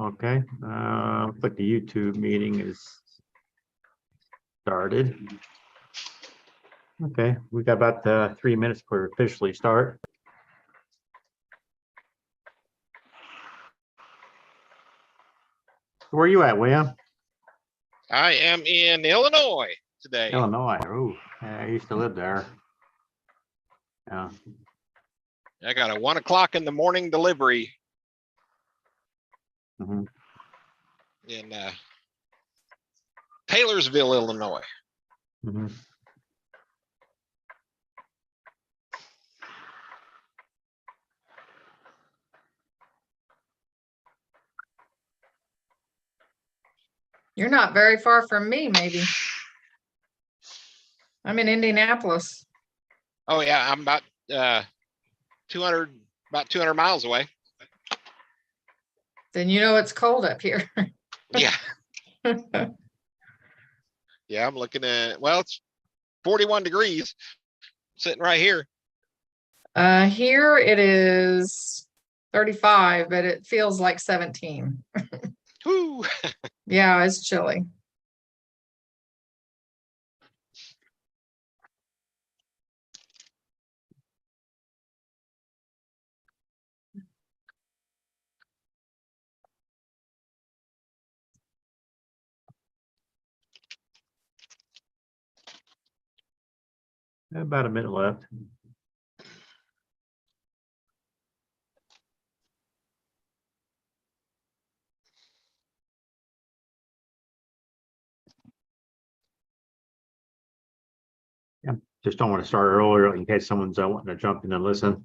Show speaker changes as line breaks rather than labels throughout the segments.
Okay, looks like the YouTube meeting is started. Okay, we got about 3 minutes before we officially start. Where are you at, William?
I am in Illinois today.
Illinois. Oh, yeah, I used to live there. Yeah.
I got a 1 o'clock in the morning delivery
Mm-hmm.
in Taylorsville, Illinois.
Mm-hmm.
You're not very far from me, maybe. I'm in Indianapolis.
Oh yeah, I'm about 200 miles away.
Then you know it's cold up here.
Yeah. Yeah, I'm looking at, well, it's 41 degrees sitting right here.
Here it is 35, but it feels like 17.
Whoo.
Yeah, it's chilly.
About a minute left. Yeah, just don't want to start earlier in case someone's wanting to jump in and listen.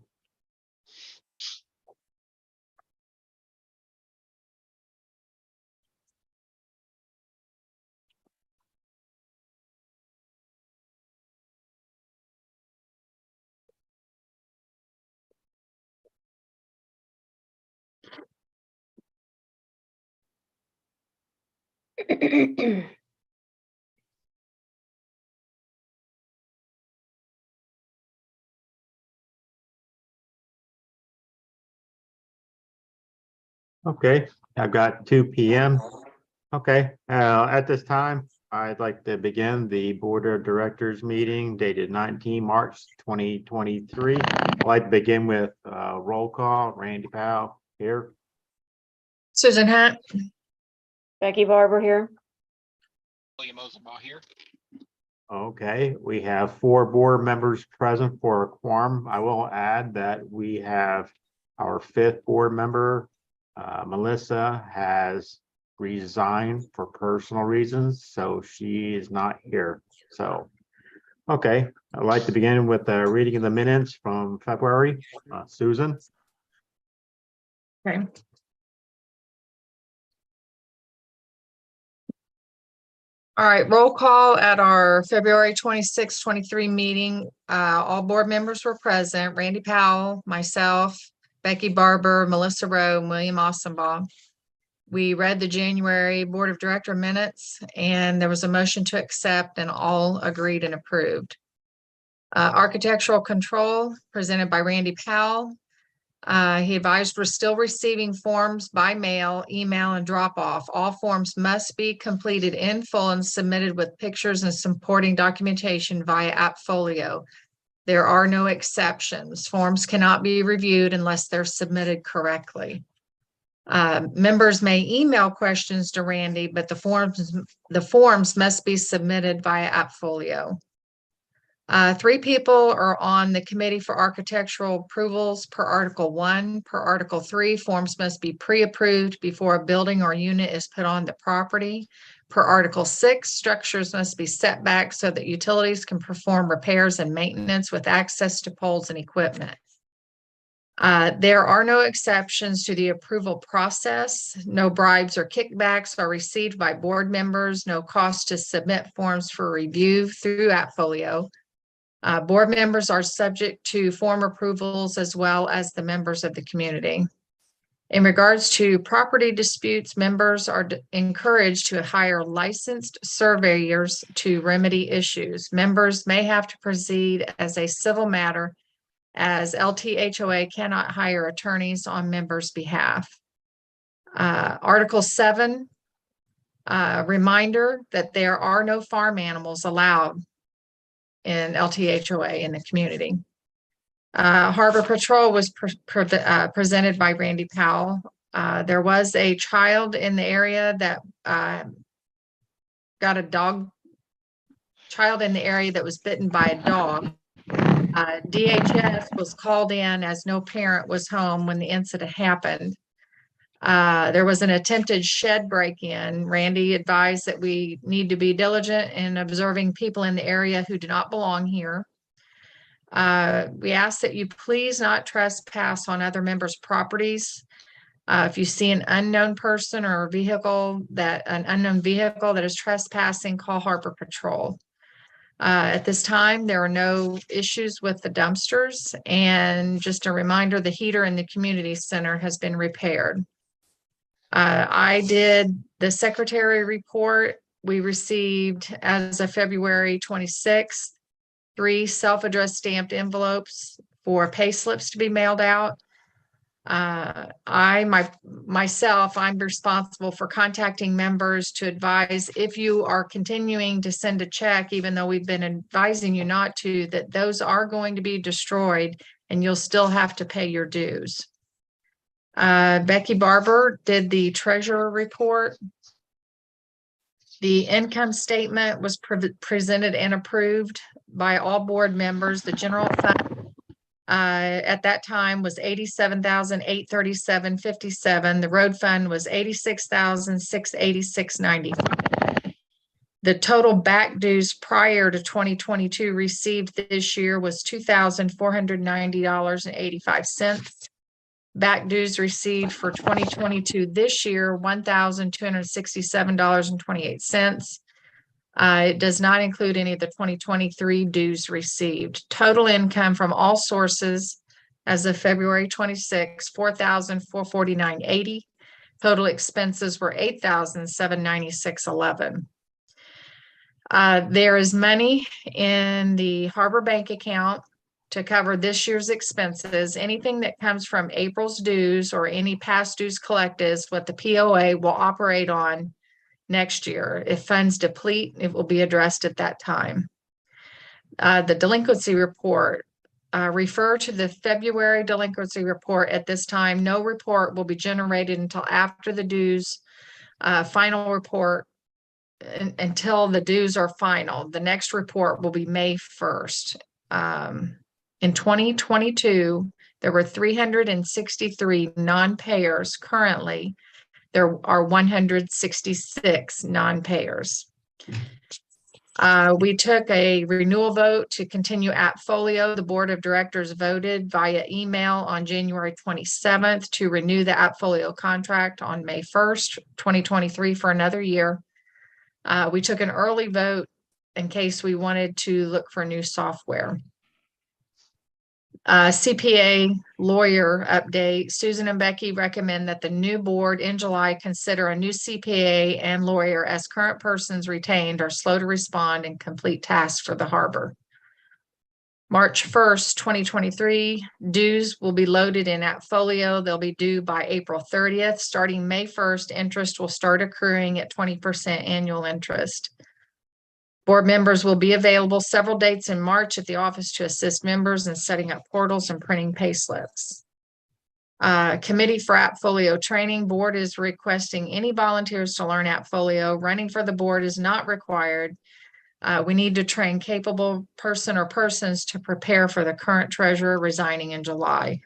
Okay, I've got 2 p.m. Okay, at this time, I'd like to begin the Board of Directors meeting dated 19 March 2023. I'd like to begin with roll call. Randy Powell here.
Susan Hunt.
Becky Barber here.
William Ozenbaugh here.
Okay, we have 4 board members present for a quorum. I will add that we have our 5th board member, Melissa, has resigned for personal reasons, so she is not here. So, okay, I'd like to begin with the reading of the minutes from February. Susan.
Okay. All right, roll call at our February 26, 23 meeting. All board members were present. Randy Powell, myself, Becky Barber, Melissa Rowe, and William Ozenbaugh. We read the January Board of Director minutes, and there was a motion to accept, and all agreed and approved. Architectural control presented by Randy Powell. He advised we're still receiving forms by mail, email, and drop off. All forms must be completed in full and submitted with pictures and supporting documentation via Appfolio. There are no exceptions. Forms cannot be reviewed unless they're submitted correctly. Members may email questions to Randy, but the forms must be submitted via Appfolio. 3 people are on the committee for architectural approvals per Article 1. Per Article 3, forms must be pre-approved before a building or unit is put on the property. Per Article 6, structures must be set back so that utilities can perform repairs and maintenance with access to poles and equipment. There are no exceptions to the approval process. No bribes or kickbacks are received by board members. No cost to submit forms for review through Appfolio. Board members are subject to form approvals as well as the members of the community. In regards to property disputes, members are encouraged to hire licensed surveyors to remedy issues. Members may have to proceed as a civil matter, as LTHOA cannot hire attorneys on members' behalf. Article 7, reminder that there are no farm animals allowed in LTHOA in the community. Harbor Patrol was presented by Randy Powell. There was a child in the area that got a child in the area that was bitten by a dog. DHS was called in as no parent was home when the incident happened. There was an attempted shed break-in. Randy advised that we need to be diligent in observing people in the area who do not belong here. We ask that you please not trespass on other members' properties. If you see an unknown person or an unknown vehicle that is trespassing, call Harbor Patrol. At this time, there are no issues with the dumpsters, and just a reminder, the heater in the community center has been repaired. I did the secretary report. We received, as of February 26th, 3 self-addressed stamped envelopes for pay slips to be mailed out. I'm responsible for contacting members to advise if you are continuing to send a check, even though we've been advising you not to, that those are going to be destroyed and you'll still have to pay your dues. Becky Barber did the treasurer report. The income statement was presented and approved by all board members. The general fund at that time was $87,837.57. The road fund was $86,686.95. The total back dues prior to 2022 received this year was $2,490.85. Back dues received for 2022 this year, $1,267.28. It does not include any of the 2023 dues received. Total income from all sources as of February 26, $4,449.80. Total expenses were $8,796.11. There is money in the Harbor Bank account to cover this year's expenses. Anything that comes from April's dues or any past dues collected is what the POA will operate on next year. If funds deplete, it will be addressed at that time. The delinquency report, refer to the February delinquency report at this time. No report will be generated until after the dues final report until the dues are final. The next report will be May 1st. In 2022, there were 363 non-payers. Currently, there are 166 non-payers. We took a renewal vote to continue Appfolio. The board of directors voted via email on January 27th to renew the Appfolio contract on May 1st, 2023 for another year. We took an early vote in case we wanted to look for new software. CPA lawyer update. Susan and Becky recommend that the new board in July consider a new CPA and lawyer, as current persons retained are slow to respond and complete tasks for the harbor. March 1st, 2023, dues will be loaded in Appfolio. They'll be due by April 30th. Starting May 1st, interest will start accruing at 20% annual interest. Board members will be available several dates in March at the office to assist members in setting up portals and printing pay slips. Committee for Appfolio training. Board is requesting any volunteers to learn Appfolio. Running for the board is not required. We need to train capable person or persons to prepare for the current treasurer resigning in July.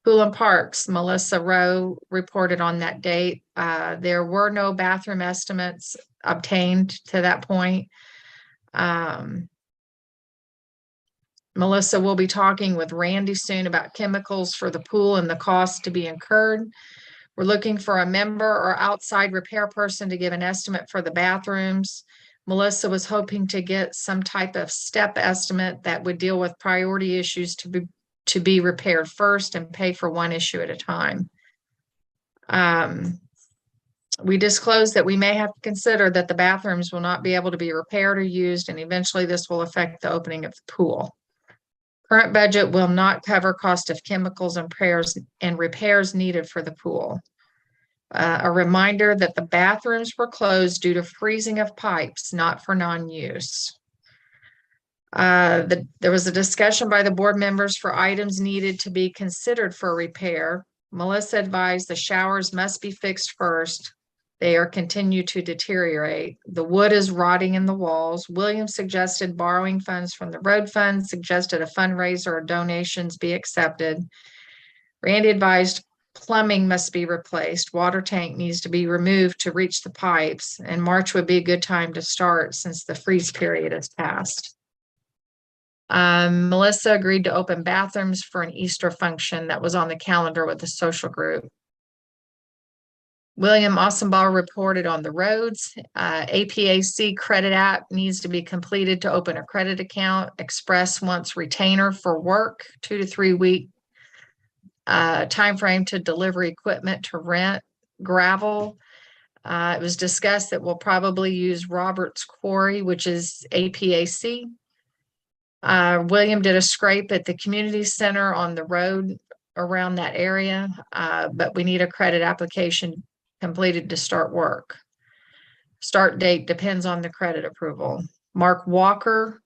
Pool and Parks, Melissa Rowe reported on that date. There were no bathroom estimates obtained to that point. Melissa will be talking with Randy soon about chemicals for the pool and the cost to be incurred. We're looking for a member or outside repair person to give an estimate for the bathrooms. Melissa was hoping to get some type of step estimate that would deal with priority issues to be repaired first and pay for one issue at a time. We disclosed that we may have to consider that the bathrooms will not be able to be repaired or used, and eventually this will affect the opening of the pool. Current budget will not cover cost of chemicals and repairs needed for the pool. A reminder that the bathrooms were closed due to freezing of pipes, not for non-use. There was a discussion by the board members for items needed to be considered for repair. Melissa advised the showers must be fixed first. They are continue to deteriorate. The wood is rotting in the walls. William suggested borrowing funds from the road fund, suggested a fundraiser or donations be accepted. Randy advised plumbing must be replaced. Water tank needs to be removed to reach the pipes, and March would be a good time to start since the freeze period has passed. Melissa agreed to open bathrooms for an Easter function that was on the calendar with the social group. William Ossenbaugh reported on the roads. APAC credit app needs to be completed to open a credit account. Express wants retainer for work, 2 to 3 week timeframe to deliver equipment to rent. Gravel. It was discussed that we'll probably use Robert's Quarry, which is APAC. William did a scrape at the community center on the road around that area, but we need a credit application completed to start work. Start date depends on the credit approval. Mark Walker,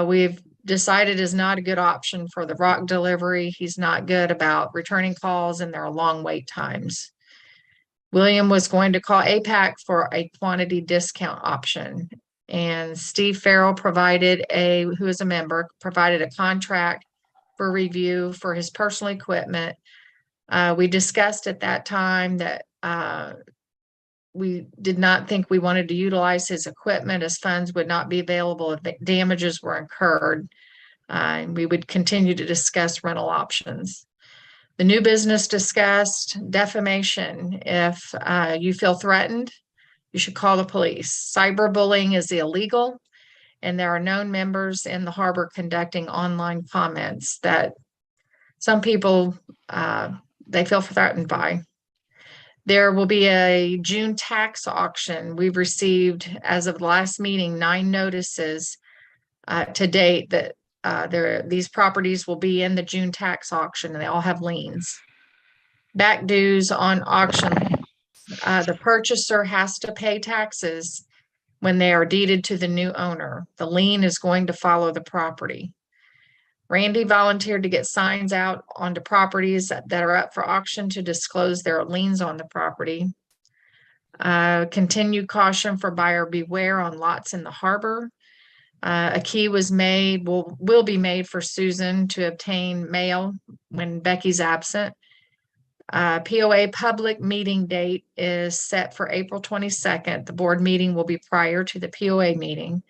we've decided is not a good option for the rock delivery. He's not good about returning calls and there are long wait times. William was going to call APAC for a quantity discount option. And Steve Farrell who is a member, provided a contract for review for his personal equipment. We discussed at that time that we did not think we wanted to utilize his equipment as funds would not be available if damages were incurred. We would continue to discuss rental options. The new business discussed defamation. If you feel threatened, you should call the police. Cyberbullying is illegal, and there are known members in the harbor conducting online comments that some people they feel threatened by. There will be a June tax auction. We've received, as of the last meeting, 9 notices to date that these properties will be in the June tax auction, and they all have liens. Back dues on auction. The purchaser has to pay taxes when they are deeded to the new owner. The lien is going to follow the property. Randy volunteered to get signs out onto properties that are up for auction to disclose their liens on the property. Continued caution for buyer beware on lots in the harbor. A key was made, will be made for Susan to obtain mail when Becky's absent. POA public meeting date is set for April 22nd. The board meeting will be prior to the POA meeting.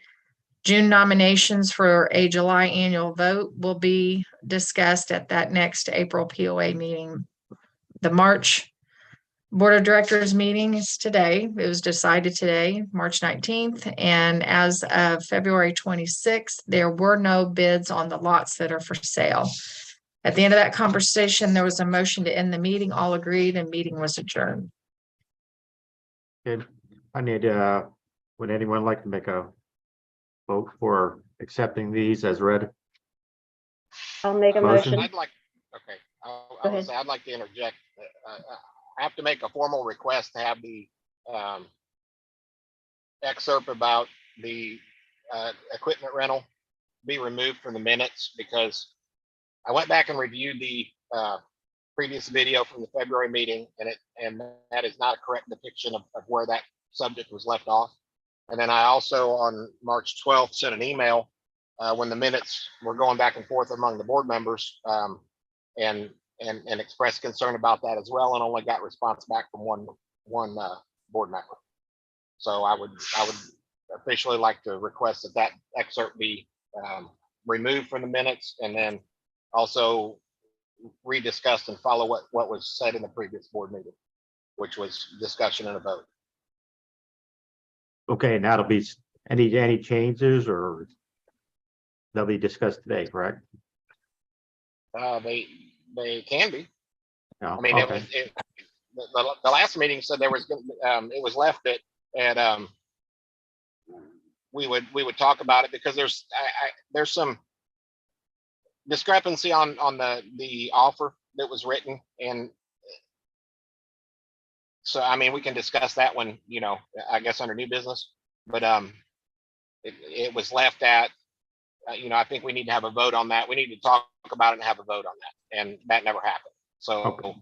June nominations for a July annual vote will be discussed at that next April POA meeting. The March Board of Directors meeting is today. It was decided today, March 19th. And as of February 26th, there were no bids on the lots that are for sale. At the end of that conversation, there was a motion to end the meeting. All agreed and meeting was adjourned.
Good. I need, would anyone like to make a vote for accepting these as read?
I'll make a
Motion.
motion.
I'd like, okay,
Go ahead.
I'd like to interject. I have to make a formal request to have the excerpt about the equipment rental be removed from the minutes, because I went back and reviewed the previous video from the February meeting, and that is not a correct depiction of where that subject was left off. And then I also on March 12th sent an email when the minutes were going back and forth among the board members and expressed concern about that as well, and only got response back from one board member. So I would officially like to request that excerpt be removed from the minutes, and then also rediscussed and follow what was said in the previous board meeting, which was discussion and a vote.
Okay, and that'll be any changes, or they'll be discussed today, correct?
They can be.
No,
I mean,
okay.
the last meeting said there was it was left at we would talk about it, because there's some discrepancy on the offer that was written, and So, I mean, we can discuss that one, you know, I guess under new business, but, it was left at, you know, I think we need to have a vote on that. We need to talk about it and have a vote on that, and that never happened. So,
Okay.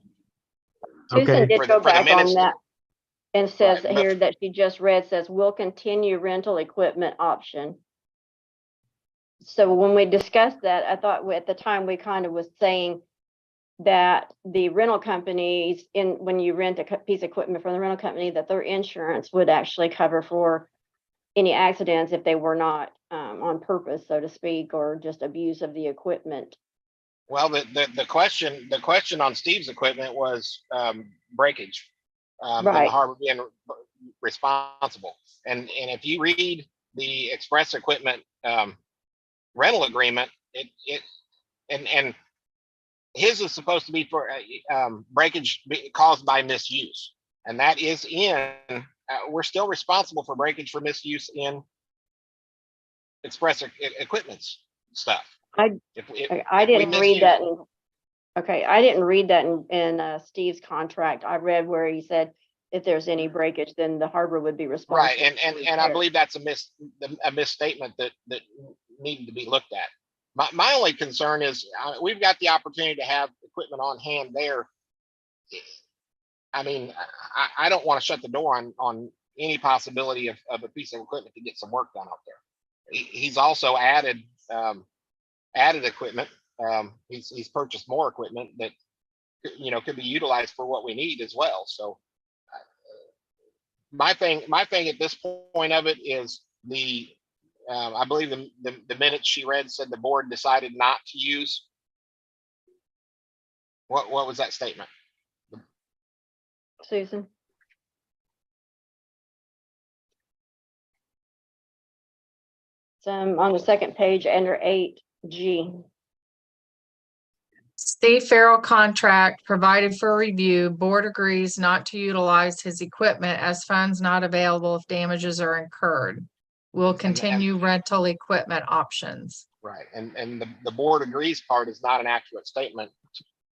Susan
Okay,
did
For the-
go
for the
back
minutes
on
that-
that and says
Right,
here that she just read says will continue rental equipment option. So when we discussed that, I thought at the time we kind of was saying that the rental companies when you rent a piece of equipment from the rental company, that their insurance would actually cover for any accidents if they were not on purpose, so to speak, or just abuse of the equipment.
well, the question on Steve's equipment was, breakage. And the
Right.
harbor being responsible. And if you read the express equipment, rental agreement, and his is supposed to be for, breakage caused by misuse. And that is we're still responsible for breakage for misuse in express equipment's stuff.
I
If we
didn't read
misuse
that.
it.
Okay, I didn't read that in Steve's contract. I read where he said if there's any breakage, then the harbor would be responsible.
Right,
for
and I
repair.
believe that's a misstatement that needed to be looked at. My only concern is, we've got the opportunity to have equipment on hand there. I mean, I don't want to shut the door on any possibility of a piece of equipment to get some work done out there. He's also added equipment. He's purchased more equipment that, you know, could be utilized for what we need as well. So my thing at this point of it is I believe the minutes she read said the board decided not to use. What was that statement?
Susan? It's on the second page under 8G.
Steve Farrell contract provided for review. Board agrees not to utilize his equipment as funds not available if damages are incurred. Will continue rental equipment options.
Right, and the board agrees part is not an accurate statement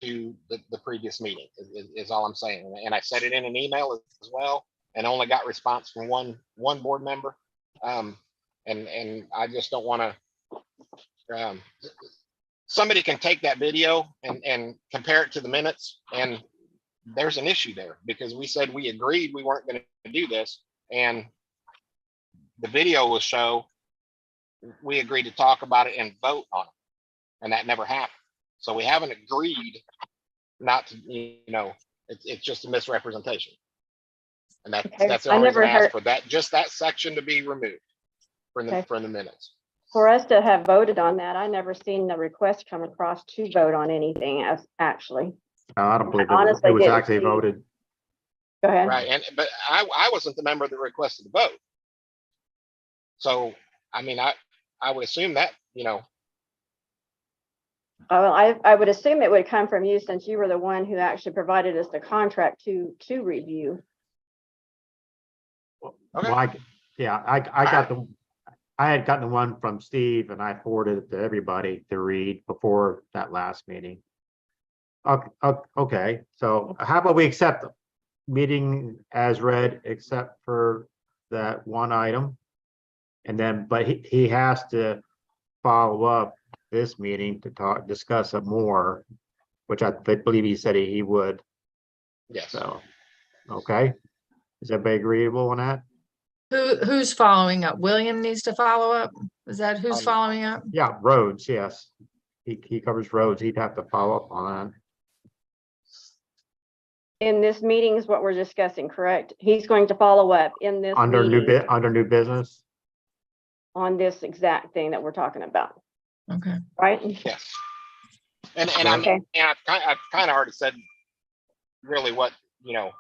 to the previous meeting, is all I'm saying. And I said it in an email as well, and only got response from one board member. And I just don't want to, somebody can take that video and compare it to the minutes, and there's an issue there, because we said we agreed we weren't going to do this, and the video will show we agreed to talk about it and vote on it, and that never happened. So we haven't agreed not to, you know, it's just a misrepresentation. And that's the
I
only reason
never
I asked
heard-
for that, just that section to be removed from
Okay.
the minutes.
For us to have voted on that, I never seen the request come across to vote on anything as actually.
I don't believe it
Honestly,
was
didn't
actually
see-
voted.
Go ahead.
Right, but I wasn't the member that requested the vote. So, I mean, I would assume that, you know,
Well, I would assume it would come from you since you were the one who actually provided us the contract to review.
Okay.
Well, I had gotten the one from Steve and I forwarded it to everybody to read before that last meeting. Okay, so how about we accept the meeting as read, except for that one item? And then, but he has to follow up this meeting to discuss it more, which I believe he said he would.
yes.
So, okay. Is everybody agreeable on that?
Who's following up? William needs to follow up? Is that who's following up?
Yeah, roads, yes. He covers roads. He'd have to follow up on
In this meeting is what we're discussing, correct? He's going to follow up in this
that. Under
meeting
under new business.
on this exact thing that we're talking about,
Okay.
right?
Yes. And
Okay.
I've kind of already said really what, you know,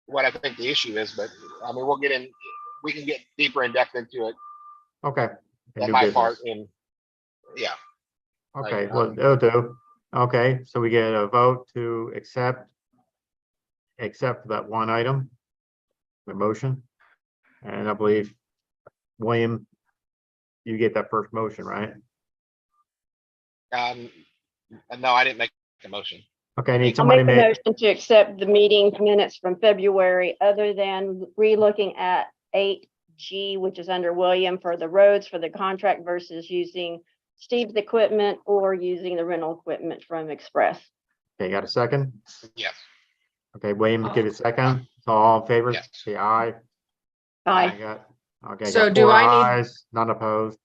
what I think the issue is, but I mean, we can get deeper in depth into it
Okay. And
at
new
my
business.
part yeah.
Okay,
Like,
well, it'll do. Okay, so we get a vote to accept that one item, the motion. And I believe, William, you get that first motion, right?
No, I didn't make a motion.
Okay, I need
I'll
somebody
make a
make,
motion to accept the meeting minutes from February, other than re-looking at 8G, which is under William for the roads for the contract versus using Steve's equipment or using the rental equipment from Express.
okay, got a second?
Yes.
Okay, William, give it a second. So all in favor,
Yes.
say aye.
Aye.
Okay,
So
got
do
4
I need-
ayes, none opposed.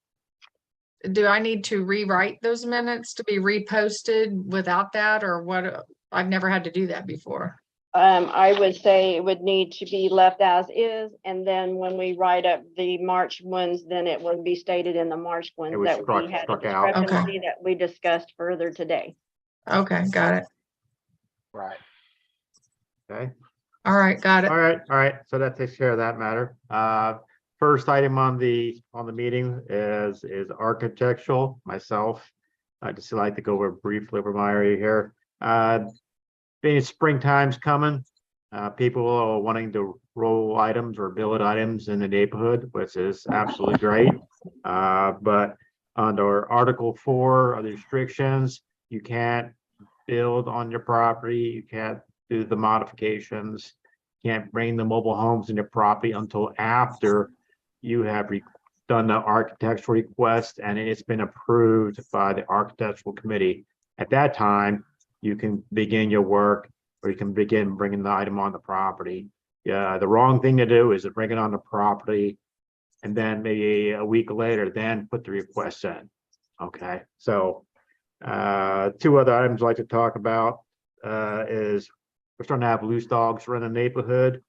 Do I need to rewrite those minutes to be reposted without that, or what? I've never had to do that before.
I would say it would need to be left as is, and then when we write up the March ones, then it will be stated in the March ones
was
that we
struck-
had a
struck out.
Okay.
discrepancy that we discussed further today.
Okay, got it.
Right.
Okay,
All right, got it.
all right, so that takes care of that matter. First item on the meeting is architectural, myself. I just like to go over briefly over my area here. Being springtime's coming, people are wanting to roll items or build items in the neighborhood, which is absolutely great. But under Article 4 of the restrictions, you can't build on your property, you can't do the modifications, can't bring the mobile homes in your property until after you have done the architectural request and it's been approved by the architectural committee. At that time, you can begin your work, or you can begin bringing the item on the property. Yeah, the wrong thing to do is to bring it on the property and then maybe a week later, then put the request in. Okay, so 2 other items I'd like to talk about is we're starting to have loose dogs run in the neighborhood,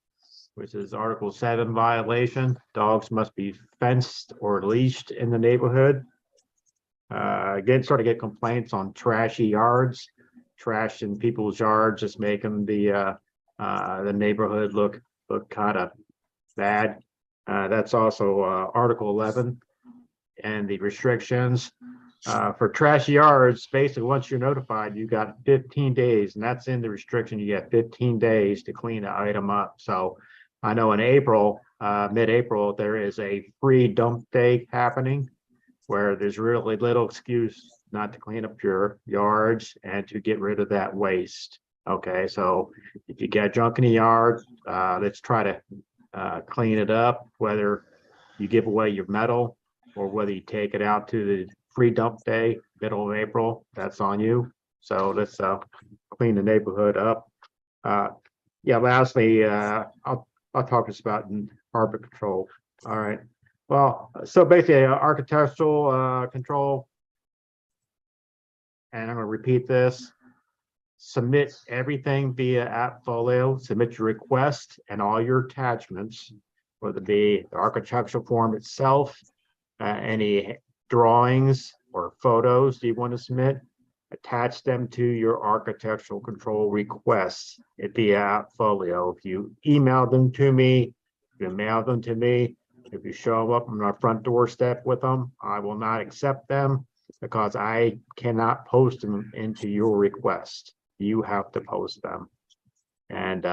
which is Article 7 violation. Dogs must be fenced or leashed in the neighborhood. Again, starting to get complaints on trashy yards. Trash in people's yards is making the neighborhood look kind of bad. That's also Article 11 and the restrictions. For trashy yards, basically, once you're notified, you got 15 days, and that's in the restriction. You get 15 days to clean the item up. So I know in April, mid-April, there is a free dump day happening where there's really little excuse not to clean up your yards and to get rid of that waste. Okay, so if you get junk in the yard, let's try to clean it up, whether you give away your metal or whether you take it out to the free dump day, middle of April, that's on you. So let's clean the neighborhood up. Yeah, lastly, I'll talk just about harbor control. All right. Well, so basically architectural control, and I'm going to repeat this. Submit everything via AppFolio, submit your request and all your attachments, whether it be the architectural form itself, any drawings or photos you want to submit, attach them to your architectural control requests via AppFolio. If you email them to me, you mail them to me, if you show up on my front doorstep with them, I will not accept them because I cannot post them into your request. You have to post them. And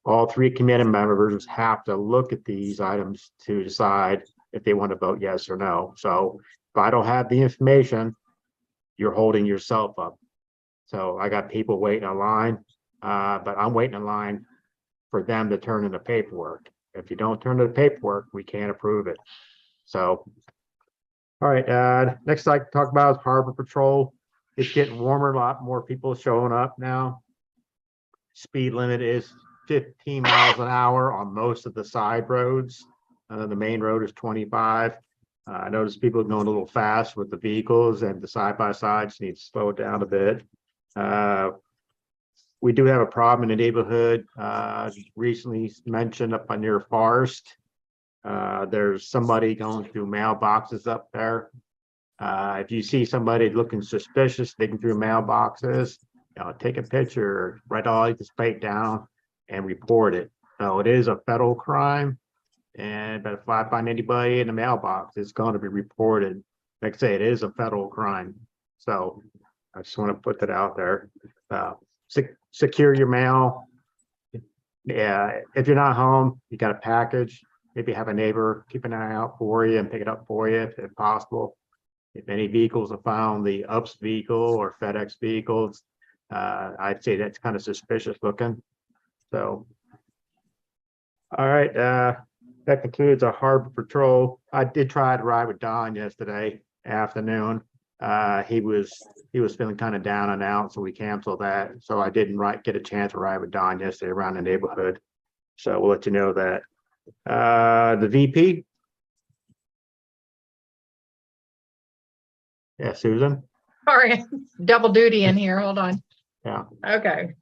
all 3 committee members have to look at these items to decide if they want to vote yes or no. So if I don't have the information, you're holding yourself up. So I got people waiting in line, but I'm waiting in line for them to turn in the paperwork. If you don't turn in the paperwork, we can't approve it. So, all right, next I can talk about is Harbor Patrol. It's getting warmer, a lot more people showing up now. Speed limit is 15 miles an hour on most of the side roads. The main road is 25. I noticed people going a little fast with the vehicles, and the side-by-sides need to slow down a bit. We do have a problem in the neighborhood, recently mentioned up on your forest. There's somebody going through mailboxes up there. If you see somebody looking suspicious, digging through mailboxes, take a picture, write all the state down and report it. So it is a federal crime. And but if I find anybody in the mailbox, it's going to be reported. Like I say, it is a federal crime. So I just want to put that out there. Secure your mail. Yeah, if you're not home, you got a package, maybe have a neighbor keep an eye out for you and pick it up for you if possible. If any vehicles are found, the UPS vehicle or FedEx vehicles, I'd say that's kind of suspicious looking. So. All right, that concludes our harbor patrol. I did try to ride with Don yesterday afternoon. He was feeling kind of down and out, so we canceled that. So I didn't get a chance to ride with Don yesterday around the neighborhood. So we'll let you know that. The VP. Yeah, Susan.
Sorry, double duty in here. Hold on.
Yeah.
Okay.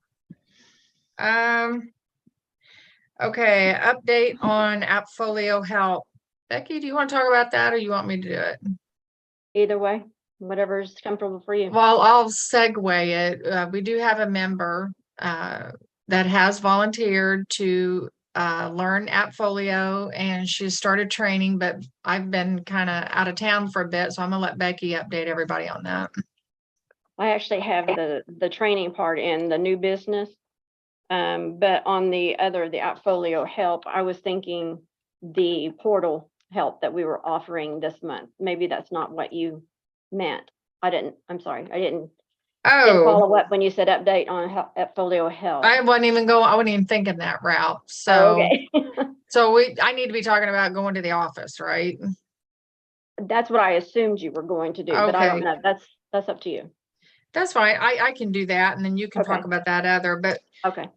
Okay, update on Appfolio Help. Becky, do you want to talk about that or you want me to do it?
Either way, whatever's comfortable for you.
Well, I'll segue it. We do have a member that has volunteered to learn Appfolio, and she started training, but I've been kind of out of town for a bit, so I'm gonna let Becky update everybody on that.
I actually have the training part in the new business. But on the Appfolio Help, I was thinking the portal help that we were offering this month. Maybe that's not what you meant. I'm sorry, I didn't
Oh,
follow up when you said update on Appfolio Help.
I wasn't even thinking that route.
Oh,
So,
okay.
so I need to be talking about going to the office, right?
That's what I assumed you were going to do, but I don't
Okay.
know. That's up to you.
That's fine. I can do that, and then you can talk
Okay.
about that other, but
Okay.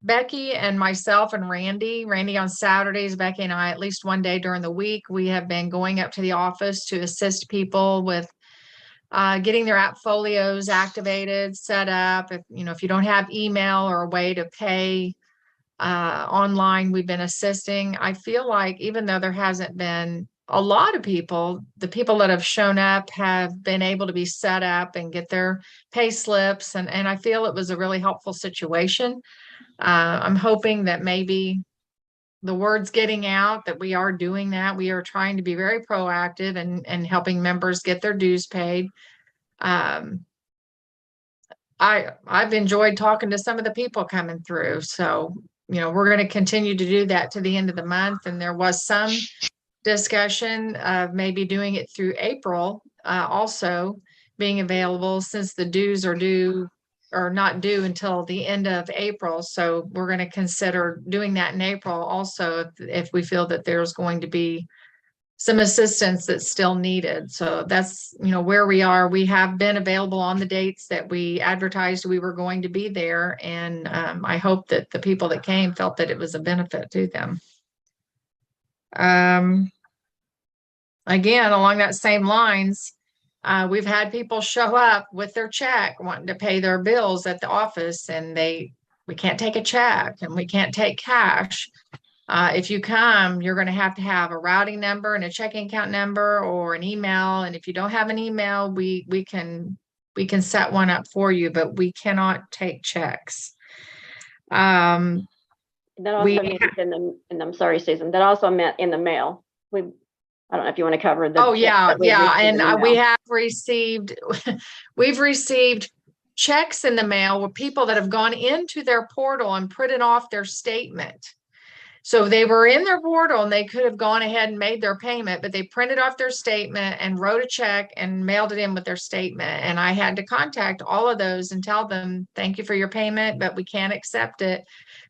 Becky and myself and Randy on Saturdays, Becky and I, at least one day during the week, we have been going up to the office to assist people with getting their Appfolios activated, set up. If you don't have email or a way to pay online, we've been assisting. I feel like even though there hasn't been a lot of people, the people that have shown up have been able to be set up and get their pay slips. And I feel it was a really helpful situation. I'm hoping that maybe the word's getting out that we are doing that. We are trying to be very proactive and helping members get their dues paid. I've enjoyed talking to some of the people coming through. So, we're going to continue to do that to the end of the month. And there was some discussion of maybe doing it through April, also being available since the dues are due or not due until the end of April. So we're going to consider doing that in April also if we feel that there's going to be some assistance that's still needed. So that's, where we are. We have been available on the dates that we advertised we were going to be there. And I hope that the people that came felt that it was a benefit to them. Again, along that same lines, we've had people show up with their check wanting to pay their bills at the office, and we can't take a check and we can't take cash. If you come, you're going to have a routing number and a checking account number or an email. And if you don't have an email, we can set one up for you, but we cannot take checks.
That also means I'm sorry, Susan, that also meant in the mail. I don't know if you want to cover the.
Oh, yeah. And we've received checks in the mail with people that have gone into their portal and printed off their statement. So they were in their portal and they could have gone ahead and made their payment, but they printed off their statement and wrote a check and mailed it in with their statement. And I had to contact all of those and tell them, thank you for your payment, but we can't accept it.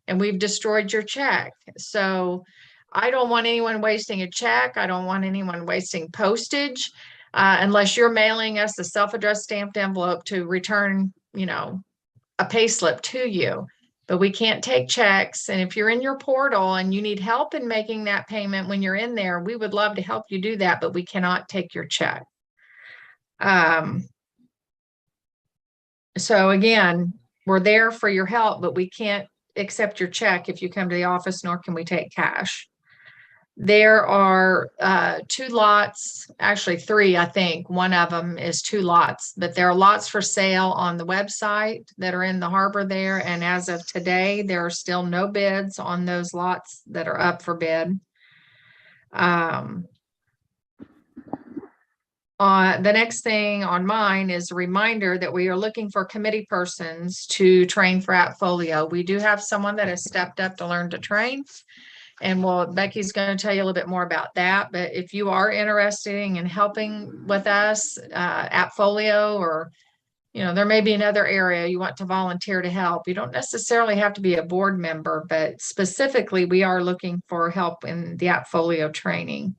And we've destroyed your check. So I don't want anyone wasting a check. I don't want anyone wasting postage unless you're mailing us a self-addressed stamped envelope to return, a pay slip to you. But we can't take checks. And if you're in your portal and you need help in making that payment when you're in there, we would love to help you do that, but we cannot take your check. So again, we're there for your help, but we can't accept your check if you come to the office, nor can we take cash. There are 2 lots, actually 3, I think. One of them is 2 lots, but there are lots for sale on the website that are in the harbor there. And as of today, there are still no bids on those lots that are up for bid. The next thing on mine is a reminder that we are looking for committee persons to train for Appfolio. We do have someone that has stepped up to learn to train. And Becky's going to tell you a little bit more about that. But if you are interested in helping with us, Appfolio, or there may be another area you want to volunteer to help. You don't necessarily have to be a board member, but specifically, we are looking for help in the Appfolio training.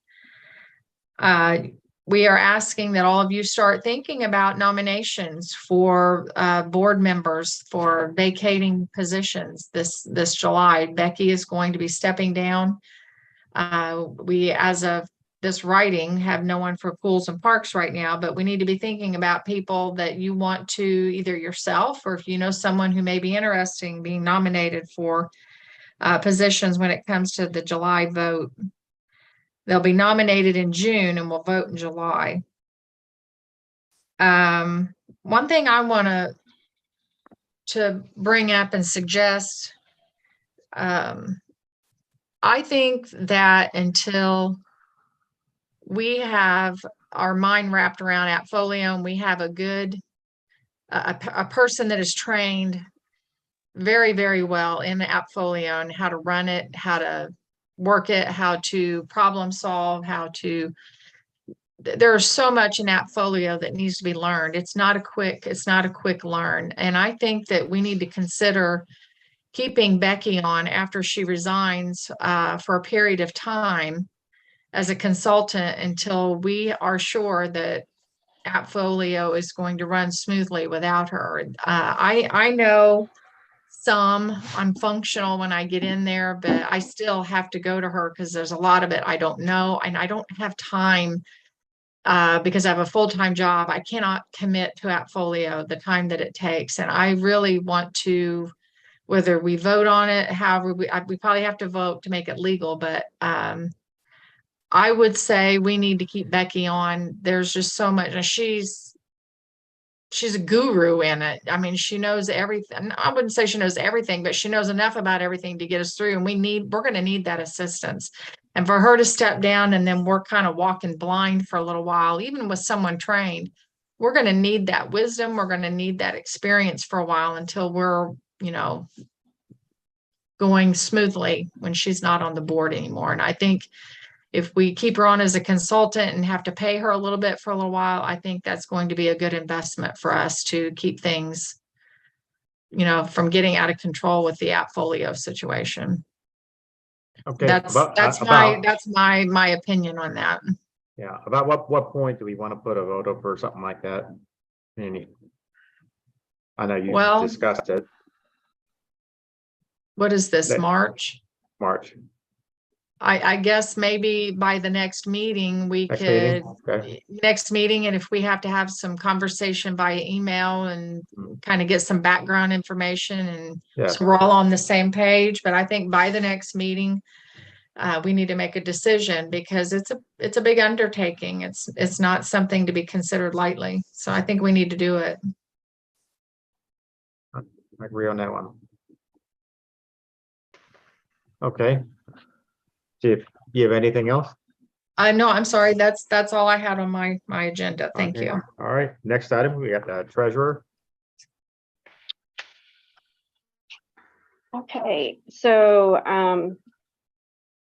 We are asking that all of you start thinking about nominations for board members for vacating positions this July. Becky is going to be stepping down. We, as of this writing, have no one for pools and parks right now, but we need to be thinking about people that you want to either yourself, or if you know someone who may be interested in being nominated for positions when it comes to the July vote. They'll be nominated in June and we'll vote in July. One thing I want to bring up and suggest, I think that until we have our mind wrapped around Appfolio and we have a good, a person that is trained very, very well in the Appfolio and how to run it, how to work it, how to problem solve, there's so much in Appfolio that needs to be learned. It's not a quick learn. And I think that we need to consider keeping Becky on after she resigns for a period of time as a consultant until we are sure that Appfolio is going to run smoothly without her. I know I'm functional when I get in there, but I still have to go to her because there's a lot of it I don't know, and I don't have time because I have a full-time job. I cannot commit to Appfolio the time that it takes, and I really want to, whether we vote on it, however, we probably have to vote to make it legal, but I would say we need to keep Becky on. There's just so much, and she's a guru in it. I mean, she knows everything. I wouldn't say she knows everything, but she knows enough about everything to get us through. And we're going to need that assistance. And for her to step down and then we're kind of walking blind for a little while, even with someone trained, we're going to need that wisdom. We're going to need that experience for a while until we're, going smoothly when she's not on the board anymore. And I think if we keep her on as a consultant and have to pay her a little bit for a little while, I think that's going to be a good investment for us to keep things, from getting out of control with the Appfolio situation.
Okay.
That's my opinion on that.
Yeah. About what point do we want to put a vote up for something like that? I know you discussed it.
What is this, March?
March.
I guess maybe by the next meeting, next meeting. And if we have to have some conversation via email and kind of get some background information so we're all on the same page. But I think by the next meeting, we need to make a decision because it's a big undertaking. It's not something to be considered lightly. So I think we need to do it.
I agree on that one. Okay. See if you have anything else.
No, I'm sorry. That's all I had on my agenda. Thank you.
All right. Next item, we got the treasurer.
Okay, so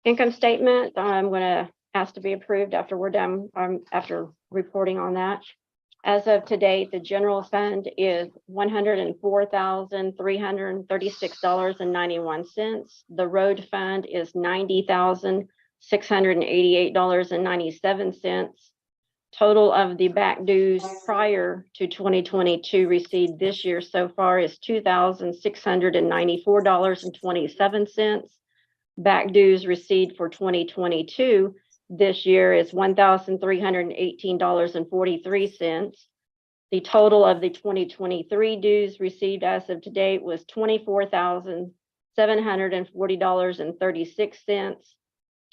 income statement, I'm going to ask to be approved after we're done, after reporting on that. As of today, the general fund is $104,336.91. The road fund is $90,688.97. Total of the back dues prior to 2022 received this year so far is $2,694.27. Back dues received for 2022 this year is $1,318.43. The total of the 2023 dues received as of today was $24,740.36.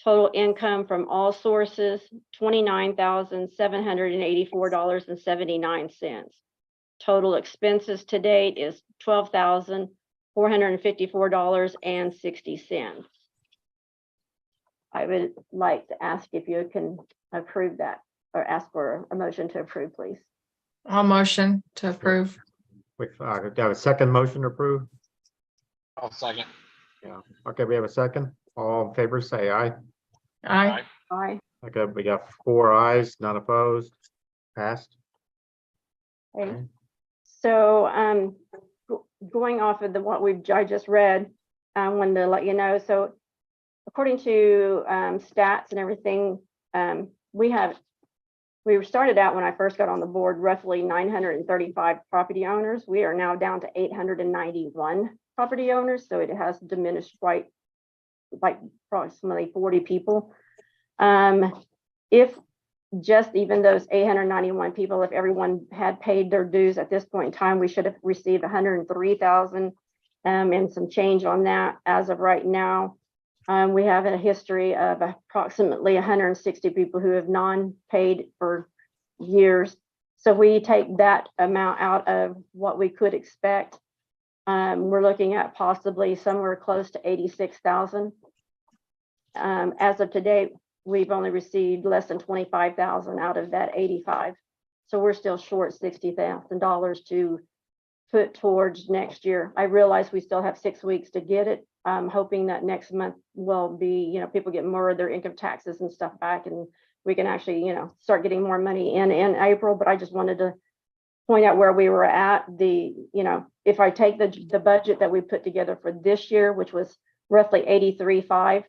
Total income from all sources, $29,784.79. Total expenses to date is $12,454.60. I would like to ask if you can approve that or ask for a motion to approve, please.
I'll motion to approve.
We have a second motion to approve.
I'll second.
Yeah. Okay, we have a second. All in favor, say aye.
Aye.
Aye.
Okay, we got 4 ayes, none opposed. Passed.
Okay. So going off of I just read, I wanted to let you know. So according to stats and everything, we started out when I first got on the board, roughly 935 property owners. We are now down to 891 property owners. So it has diminished quite, like approximately 40 people. If just even those 891 people, if everyone had paid their dues at this point in time, we should have received 103,000 and some change on that. As of right now, we have a history of approximately 160 people who have non-paid for years. So we take that amount out of what we could expect. We're looking at possibly somewhere close to 86,000. As of today, we've only received less than 25,000 out of that 85. So we're still short $60,000 to put towards next year. I realize we still have 6 weeks to get it. I'm hoping that next month will be, people get more of their income taxes and stuff back, and we can actually, start getting more money in April. But I just wanted to point out where we were at. If I take the budget that we put together for this year, which was roughly 83.5,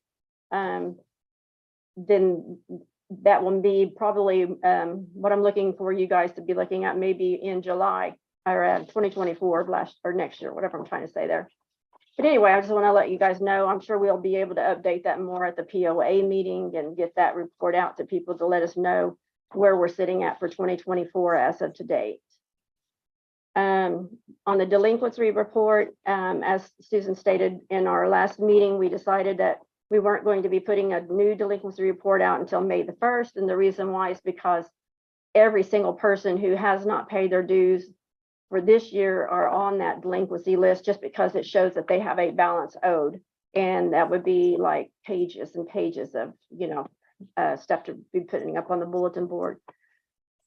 then that will be probably what I'm looking for you guys to be looking at maybe in July or 2024 or next year, whatever I'm trying to say there. But anyway, I just want to let you guys know. I'm sure we'll be able to update that more at the POA meeting and get that report out to people to let us know where we're sitting at for 2024 as of today. On the delinquency report, as Susan stated in our last meeting, we decided that we weren't going to be putting a new delinquency report out until May the 1st. And the reason why is because every single person who has not paid their dues for this year are on that delinquency list, just because it shows that they have a balance owed. And that would be like pages and pages of, stuff to be putting up on the bulletin board.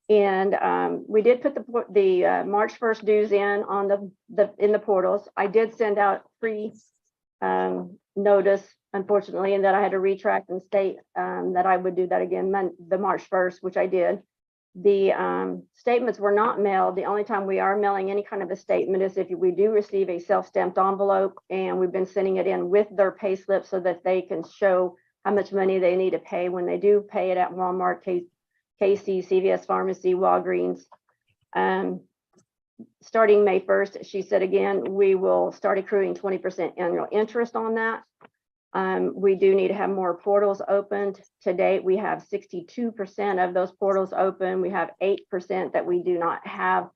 And we did put the March 1st dues in on in the portals. I did send out notice, unfortunately, and that I had to retract and state that I would do that again the March 1st, which I did. The statements were not mailed. The only time we are mailing any kind of a statement is if we do receive a self-stamped envelope, and we've been sending it in with their pay slip so that they can show how much money they need to pay when they do pay it at Walmart, KC, CVS Pharmacy, Walgreens. Starting May 1st, she said again, we will start accruing 20% annual interest on that. We do need to have more portals opened. To date, we have 62% of those portals open. We have 8% that we do not have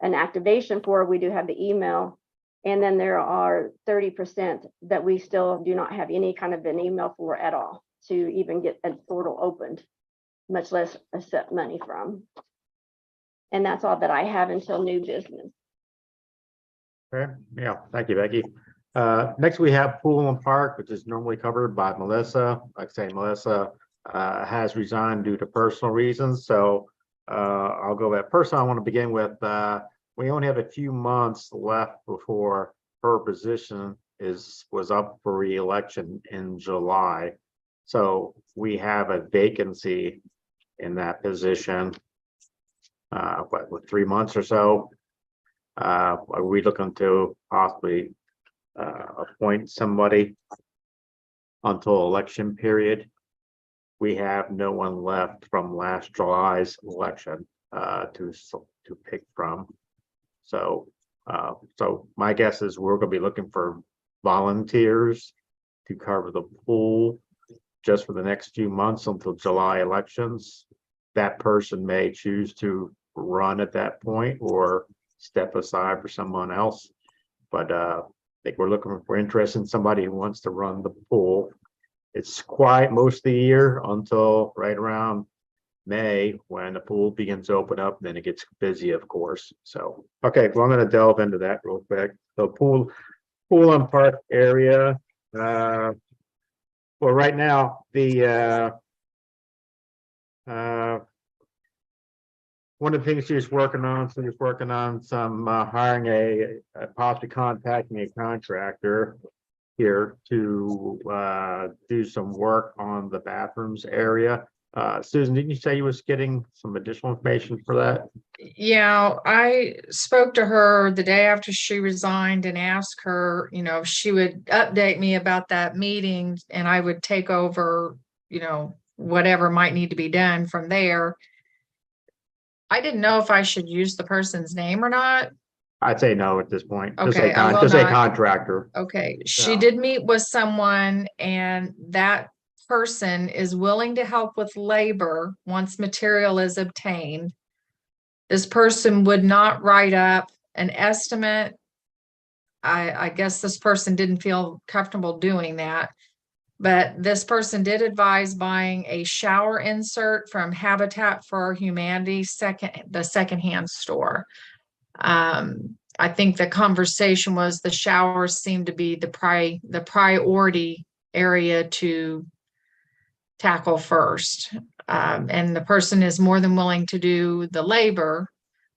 an activation for. We do have the email. And then there are 30% that we still do not have any kind of an email for at all to even get a portal opened, much less accept money from. And that's all that I have until new business.
Okay, yeah, thank you, Becky. Next we have Pool and Park, which is normally covered by Melissa. Like I say, Melissa has resigned due to personal reasons. So I'll go at first. I want to begin with, we only have a few months left before her position was up for re-election in July. So we have a vacancy in that position. With 3 months or so, are we looking to possibly appoint somebody until election period? We have no one left from last July's election to pick from. So my guess is we're going to be looking for volunteers to cover the pool just for the next few months until July elections. That person may choose to run at that point or step aside for someone else. But I think we're looking for interest in somebody who wants to run the pool. It's quiet most of the year until right around May when the pool begins to open up. Then it gets busy, of course. So, okay, well, I'm going to delve into that real quick. So pool and park area. Well, right now, one of the things she's working on, some hiring possibly contacting a contractor here to do some work on the bathrooms area. Susan, didn't you say you was getting some additional information for that?
Yeah, I spoke to her the day after she resigned and asked her, if she would update me about that meeting and I would take over, whatever might need to be done from there. I didn't know if I should use the person's name or not.
I'd say no at this point.
Okay, I will
Just say
not.
contractor.
Okay, she
Yeah.
did meet with someone and that person is willing to help with labor once material is obtained. This person would not write up an estimate. I guess this person didn't feel comfortable doing that. But this person did advise buying a shower insert from Habitat for Humanity, the secondhand store. I think the conversation was the showers seemed to be the priority area to tackle first. And the person is more than willing to do the labor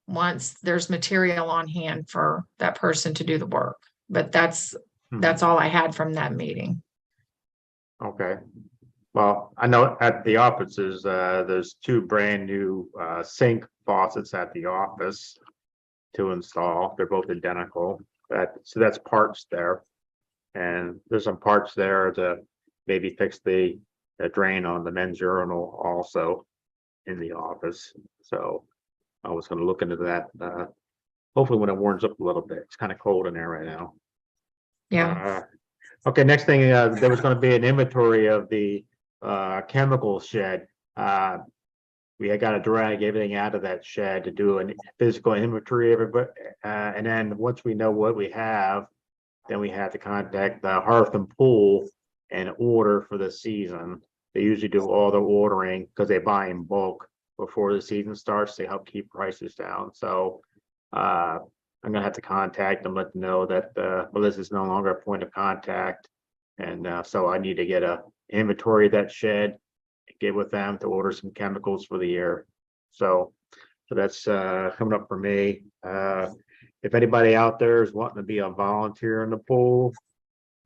once there's material on hand for that person to do the work. But that's all I had from that meeting.
Okay. Well, I know at the offices, there's 2 brand new sink faucets at the office to install. They're both identical. So that's parts there. And there's some parts there to maybe fix the drain on the men's urinal also in the office. So I was going to look into that. Hopefully when it warms up a little bit. It's kind of cold in there right now.
Yeah.
Okay, next thing, there was going to be an inventory of the chemical shed. We had got to drag everything out of that shed to do a physical inventory of it. And then once we know what we have, then we have to contact the Hearth and Pool and order for the season. They usually do all the ordering because they buy in bulk before the season starts. They help keep prices down. So I'm gonna have to contact them, let them know that Melissa is no longer a point of contact. And so I need to get a inventory of that shed, get with them to order some chemicals for the year. So that's coming up for me. If anybody out there is wanting to be a volunteer in the pool,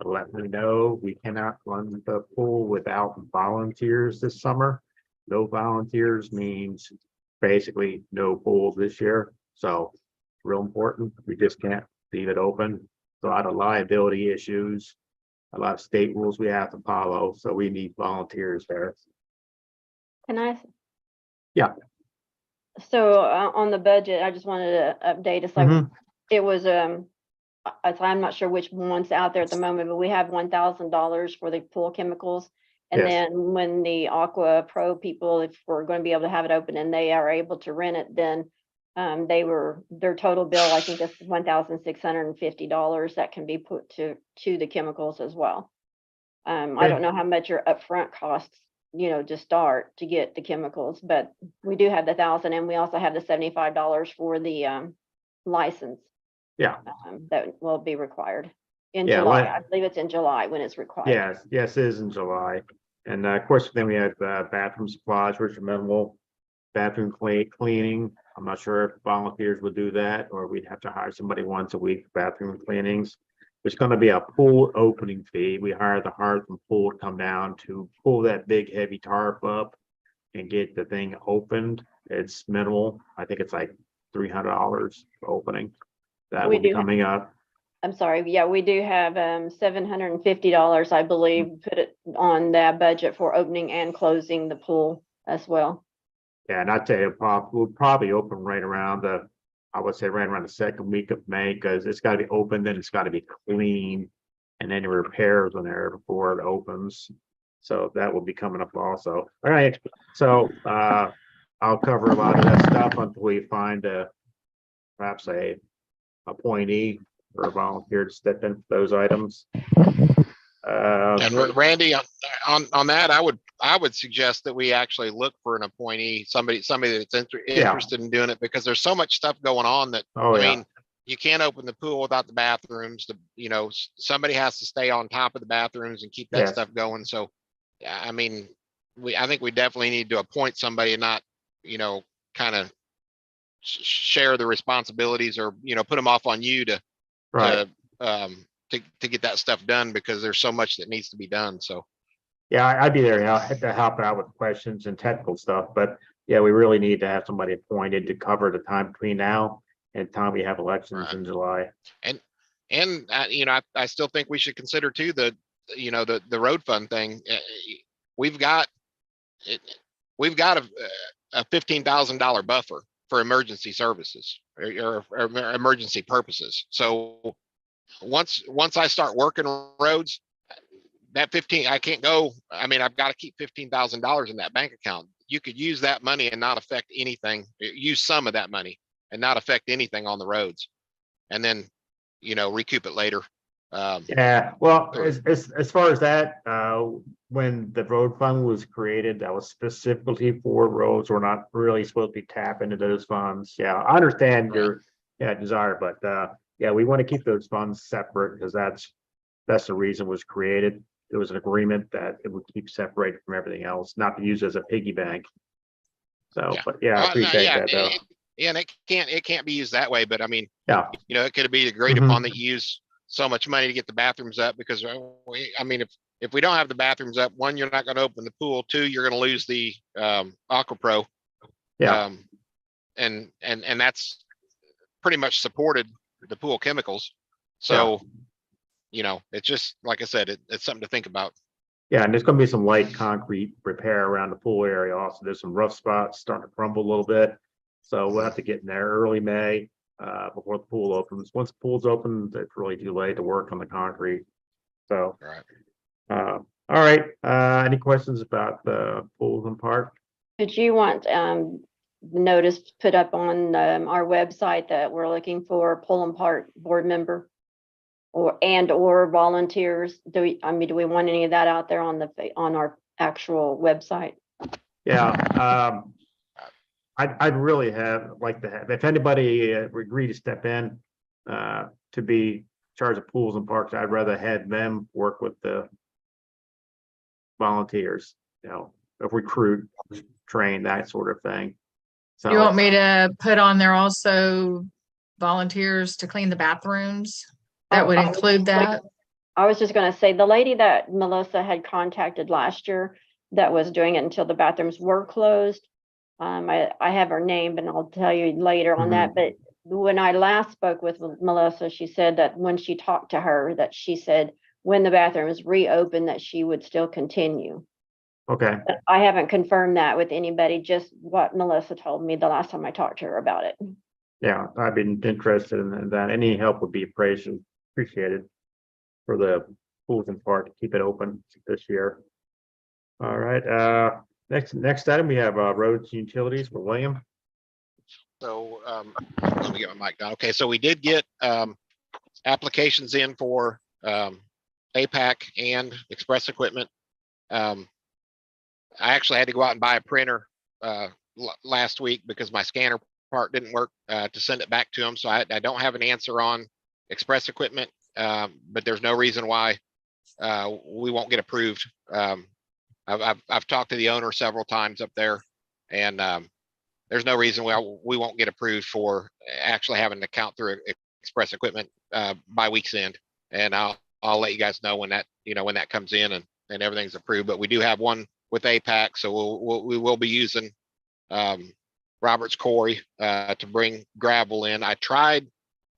let me know. We cannot run the pool without volunteers this summer. No volunteers means basically no pool this year. So real important. We just can't leave it open. A lot of liability issues, a lot of state rules we have to follow. So we need volunteers there.
Can I?
Yeah.
So on the budget, I just wanted to update us. Like it was I'm not sure which one's out there at the moment, but we have $1,000 for the pool chemicals. And
Yes.
then when the Aqua Pro people, if we're going to be able to have it open and they are able to rent it, then their total bill, I think that's $1,650 that can be put to the chemicals as well. I don't know how much your upfront costs, to start to get the chemicals, but we do have the 1,000, and we also have the $75 for the license.
Yeah.
That will be required in
Yeah,
July.
like-
I believe it's in July when it's required.
Yes, it is in July. And of course, then we have bathroom supplies, which are minimal. Bathroom cleaning. I'm not sure if volunteers would do that, or we'd have to hire somebody once a week for bathroom cleanings. There's going to be a pool opening fee. We hire the Hearth and Pool to come down to pull that big heavy tarp up and get the thing opened. It's minimal. I think it's like $300 for opening. That
We
will be
do have-
coming up.
I'm sorry. Yeah, we do have $750, I believe, put it on that budget for opening and closing the pool as well.
Yeah, and I'd say we'll probably open right around I would say right around the second week of May, because it's got to be open, then it's got to be clean, and then the repairs on there before it opens. So that will be coming up also. All right, so I'll cover a lot of that stuff until we find perhaps a appointee or a volunteer to step in for those items.
And Randy, on that, I would suggest that we actually look for an appointee, somebody that's interested in doing it, because there's so much stuff going on that,
Oh,
I
yeah.
mean, you can't open the pool without the bathrooms. Somebody has to stay on top of the bathrooms and keep that
Yes.
stuff going. So, yeah, I mean, I think we definitely need to appoint somebody and not, kind of share the responsibilities, or, put them off on you to
Right.
get that stuff done, because there's so much that needs to be done. So
Yeah, I'd be there to help out with questions and technical stuff, but yeah, we really need to have somebody appointed to cover the time between now and time we have elections
Right.
in July.
And you know, I still think we should consider too the road fund thing. We've got it, we've got a $15,000 buffer for emergency services or emergency purposes. So once I start working roads, that 15, I can't go. I mean, I've got to keep $15,000 in that bank account. You could use that money and not affect anything. Use some of that money and not affect anything on the roads, and then recoup it later.
Yeah, well,
Sure.
as far as that, when the road fund was created, that was specifically for roads. We're not really supposed to be tapping into those funds. Yeah, I understand
Right.
your desire, but yeah, we want to keep those funds separate because that's the reason it was created. It was an agreement that it would keep separated from everything else, not to use as a piggy bank. So,
Yeah.
but yeah, I appreciate
yeah,
that though.
and it can't be used that way. But I mean,
Yeah.
it could be agreed
Mhm.
upon that you use so much money to get the bathrooms up because I mean, if we don't have the bathrooms up, one, you're not going to open the pool. Two, you're going to lose the AquaPro.
Yeah.
And that's pretty much supported the pool chemicals. So, it's just like I said, it's something to think about.
Yeah, and there's gonna be some light concrete repair around the pool area also. There's some rough spots starting to crumble a little bit. So we'll have to get in there early May, before the pool opens. Once the pool's open, it's really too late to work on the concrete. So,
All right.
all right, any questions about the pools and park?
Did you want notice put up on our website that we're looking for Pullman Park board member or volunteers? Do we want any of that out there on our actual website?
Yeah, I'd really like to have, if anybody would agree to step in to be in charge of pools and parks, I'd rather have them work with the volunteers, recruit, train, that sort of thing. So
You want me to put on there also volunteers to clean the bathrooms? That would include that?
I was just gonna say, the lady that Melissa had contacted last year that was doing it until the bathrooms were closed. I have her name, and I'll tell you later on that, but when I last spoke with Melissa, she said that when she talked to her, that she said when the bathrooms reopened, that she would still continue.
Okay,
But I haven't confirmed that with anybody, just what Melissa told me the last time I talked to her about it.
yeah, I've been interested in that. Any help would be appreciated for the pools and park to keep it open this year. All right, next item, we have roads and utilities for William.
So let me get my mic down. Okay, so we did get applications in for APAC and Express Equipment. I actually had to go out and buy a printer last week because my scanner part didn't work to send it back to them. So I don't have an answer on Express Equipment, but there's no reason why we won't get approved. I've talked to the owner several times up there, and there's no reason we won't get approved for actually having an account through Express Equipment by week's end. And I'll let you guys know when that when that comes in and everything's approved. But we do have one with APAC, so we will be using Robert's Quarry to bring gravel in. I tried.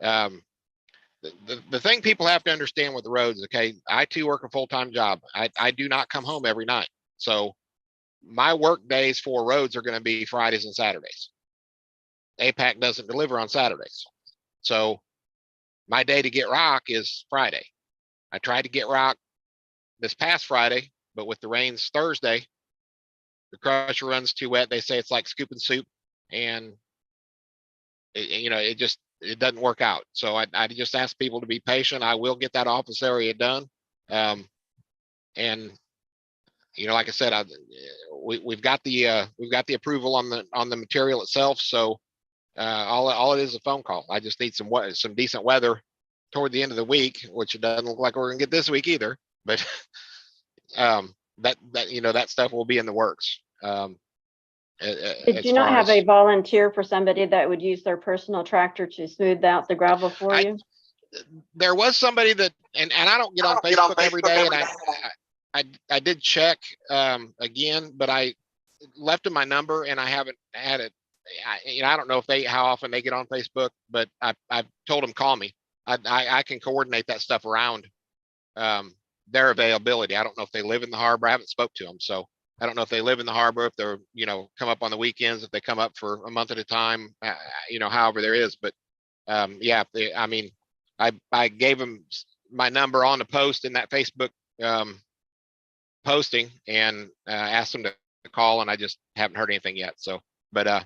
The thing people have to understand with the roads, okay, I too work a full-time job. I do not come home every night. So my work days for roads are going to be Fridays and Saturdays. APAC doesn't deliver on Saturdays. So my day to get rock is Friday. I tried to get rock this past Friday, but with the rains Thursday, the crusher runs too wet. They say it's like scooping soup, and it doesn't work out. So I just ask people to be patient. I will get that office area done. And like I said, we've got the approval on the material itself. So all it is a phone call. I just need some decent weather toward the end of the week, which it doesn't look like we're gonna get this week either. But that stuff will be in the works.
Did you not have a volunteer for somebody that would use their personal tractor to smooth out the gravel for you?
There was somebody that, and I don't get on Facebook every day, and I did check again, but I left him my number and I haven't had it. I don't know if how often they get on Facebook, but I've told them call me. I can coordinate that stuff around their availability. I don't know if they live in the harbor. I haven't spoke to them, so I don't know if they live in the harbor, if they're, come up on the weekends, if they come up for a month at a time, however there is. But yeah, I gave them my number on the post in that Facebook posting and asked them to call, and I just haven't heard anything yet. So, but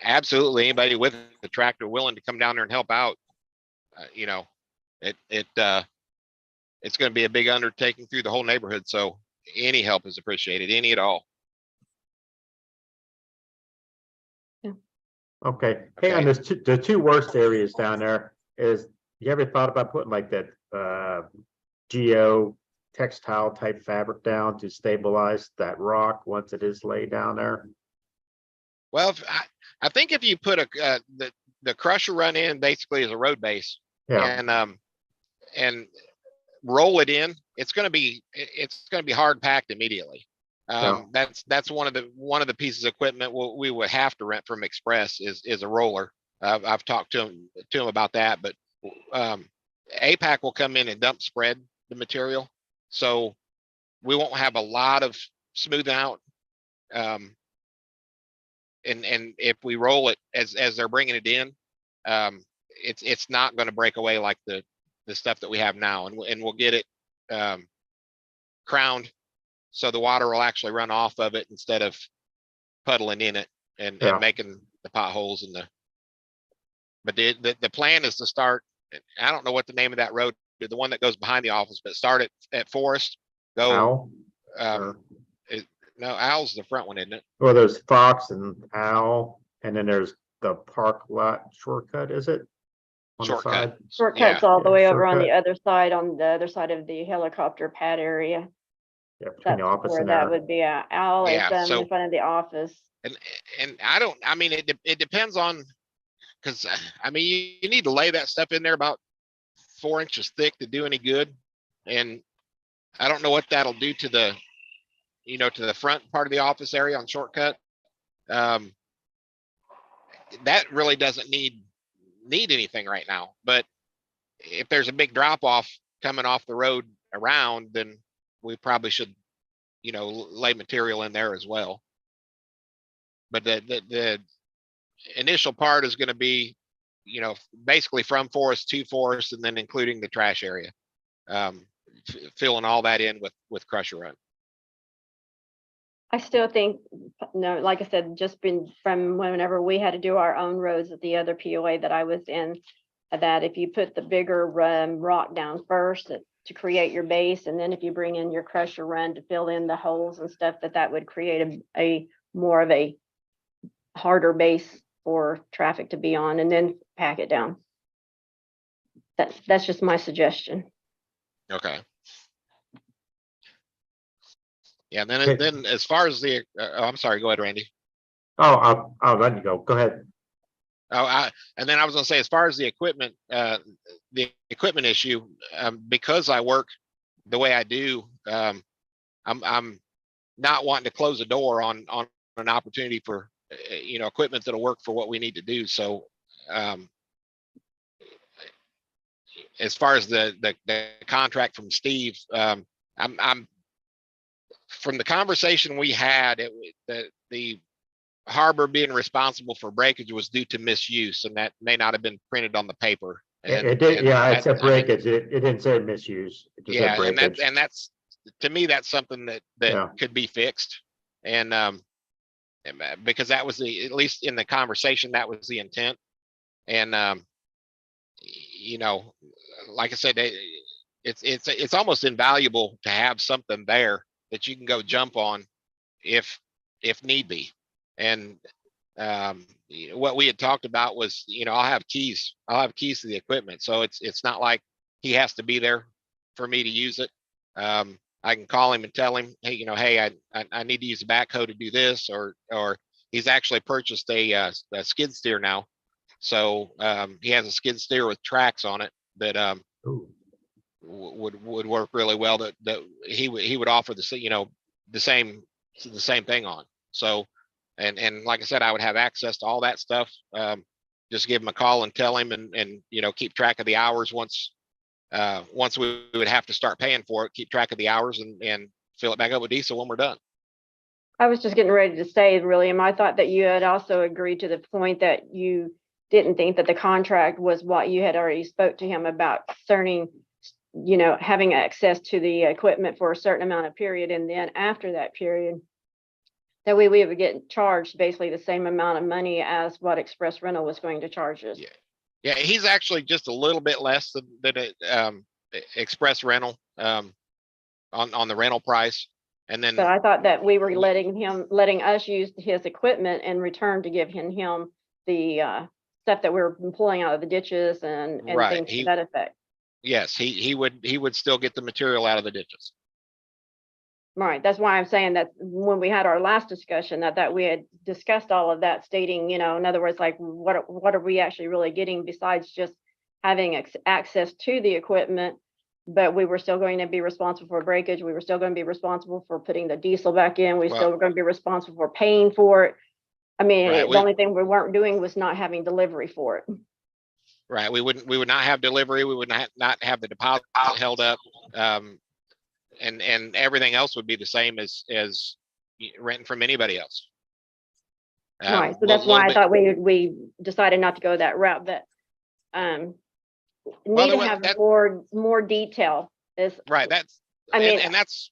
absolutely anybody with the tractor willing to come down there and help out, it's going to be a big undertaking through the whole neighborhood. So any help is appreciated, any at all.
Okay. Hey, on this, the two worst areas down there is, you ever thought about putting like that geo textile type fabric down to stabilize that rock once it is laid down there?
Well, I think if you put the crusher run in basically as a road base,
Yeah.
and roll it in, it's going to be hard packed immediately.
Yeah.
That's one of the pieces of equipment we would have to rent from Express is a roller. I've talked to him about that, but APAC will come in and dump spread the material, so we won't have a lot of smooth out. And if we roll it as they're bringing it in, it's not going to break away like the stuff that we have now, and we'll get it crowned so the water will actually run off of it instead of puddling in it and making the potholes in but the plan is to start, I don't know what the name of that road, the one that goes behind the office, but start at Forest, go
Owl?
no, Owl's the front one, isn't it?
Well, there's Fox and Owl, and then there's the park lot shortcut, is it? On the
Shortcut.
side?
Shortcuts all the way over on the
shortcut.
other side, on the other side of the helicopter pad area.
Yeah, between
That's
the office
where
and
that
there.
would be. Owl is
Yeah, so
in front of the office.
and it depends on, because you need to lay that stuff in there about 4 inches thick to do any good, and I don't know what that'll do to the to the front part of the office area on Shortcut. That really doesn't need anything right now, but if there's a big drop off coming off the road around, then we probably should lay material in there as well. But the initial part is going to be basically from Forest to Forest, and then including the trash area, filling all that in with crusher run.
I still think, no, like I said, just been from whenever we had to do our own roads at the other POA that I was in, that if you put the bigger rock down first to create your base, and then if you bring in your crusher run to fill in the holes and stuff, that would create a more of a harder base for traffic to be on, and then pack it down. That's just my suggestion.
Okay. Yeah, and then as far as the I'm sorry, go ahead, Randy.
Oh, I'll let you go. Go ahead.
And then I was going to say, as far as the equipment issue, because I work the way I do, I'm not wanting to close the door on an opportunity for equipment that'll work for what we need to do. So as far as the contract from Steve, I'm from the conversation we had, the harbor being responsible for breakage was due to misuse, and that may not have been printed on the paper. And,
it did, yeah, it said breakage.
I mean,
it didn't say misuse. It just said breakage.
and that's to me, that's something that could be fixed. And because that was at least in the conversation, that was the intent. And like I said, it's almost invaluable to have something there that you can go jump on if need be. And what we had talked about was, I'll have keys to the equipment, so it's not like he has to be there for me to use it. I can call him and tell him, hey, hey, I need to use a backhoe to do this, or he's actually purchased a skid steer now, so he has a skid steer with tracks on it that would work really well, that he would offer the same thing on. So, and like I said, I would have access to all that stuff. Just give him a call and tell him, and keep track of the hours once we would have to start paying for it, keep track of the hours and fill it back up with diesel when we're done.
I was just getting ready to say, William, I thought that you had also agreed to the point that you didn't think that the contract was what you had already spoke to him about concerning, having access to the equipment for a certain amount of period. And then after that period, that way we would get charged basically the same amount of money as what Express Rental was going to charge us.
Yeah, he's actually just a little bit less than Express Rental on the rental price. And then,
But I thought that we were letting us use his equipment in return to give him the stuff that we were pulling out of the ditches and
Right.
things to that effect.
Yes, he would still get the material out of the ditches.
Right. That's why I'm saying that when we had our last discussion, that we had discussed all of that, stating, in other words, like what are we actually really getting besides just having access to the equipment, but we were still going to be responsible for breakage. We were still going to be responsible for putting the diesel back in. We still were going to be responsible for paying for it. I mean,
Right,
the only thing we weren't doing was not having delivery for it.
Right. We would not have delivery. We would not have the deposit held up. And everything else would be the same as renting from anybody else.
Right. So that's why I thought we decided not to go that route, but need to have more detail is
right. That's and that's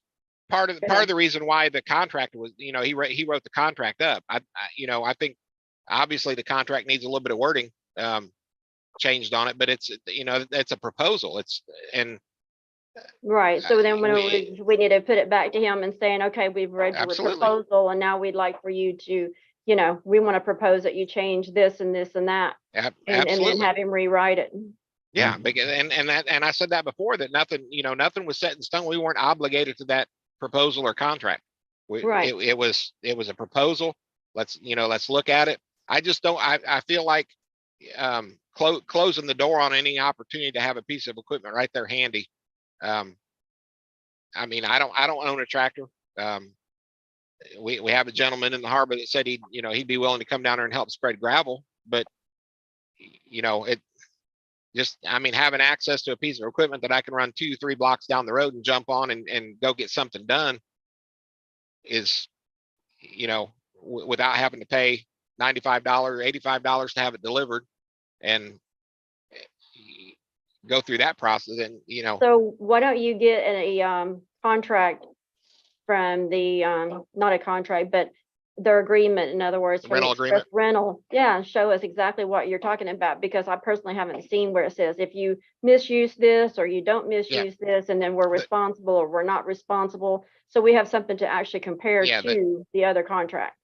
part of the reason why the contractor was, he wrote the contract up. I think obviously the contract needs a little bit of wording changed on it, but it's a proposal.
Right. So then when we need to put it back to him and saying, okay, we've read your proposal and now we'd like for you to, we want to propose that you change this and this and that. And then have him rewrite it.
Yeah. And I said that before, that nothing was set in stone. We weren't obligated to that proposal or contract.
Right.
It was a proposal. Let's look at it. I just don't, I feel like closing the door on any opportunity to have a piece of equipment right there handy. I mean, I don't own a tractor. We have a gentleman in the harbor that said he'd be willing to come down there and help spread gravel, but having access to a piece of equipment that I can run 2-3 blocks down the road and jump on and go get something done is, without having to pay $95, $85 to have it delivered and go through that process. And
so why don't you get a contract from the not a contract, but their agreement, in other words,
rental agreement.
Rental, show us exactly what you're talking about, because I personally haven't seen where it says if you misuse this or you don't misuse this, and then we're responsible or we're not responsible. So we have something to actually compare to the other contract.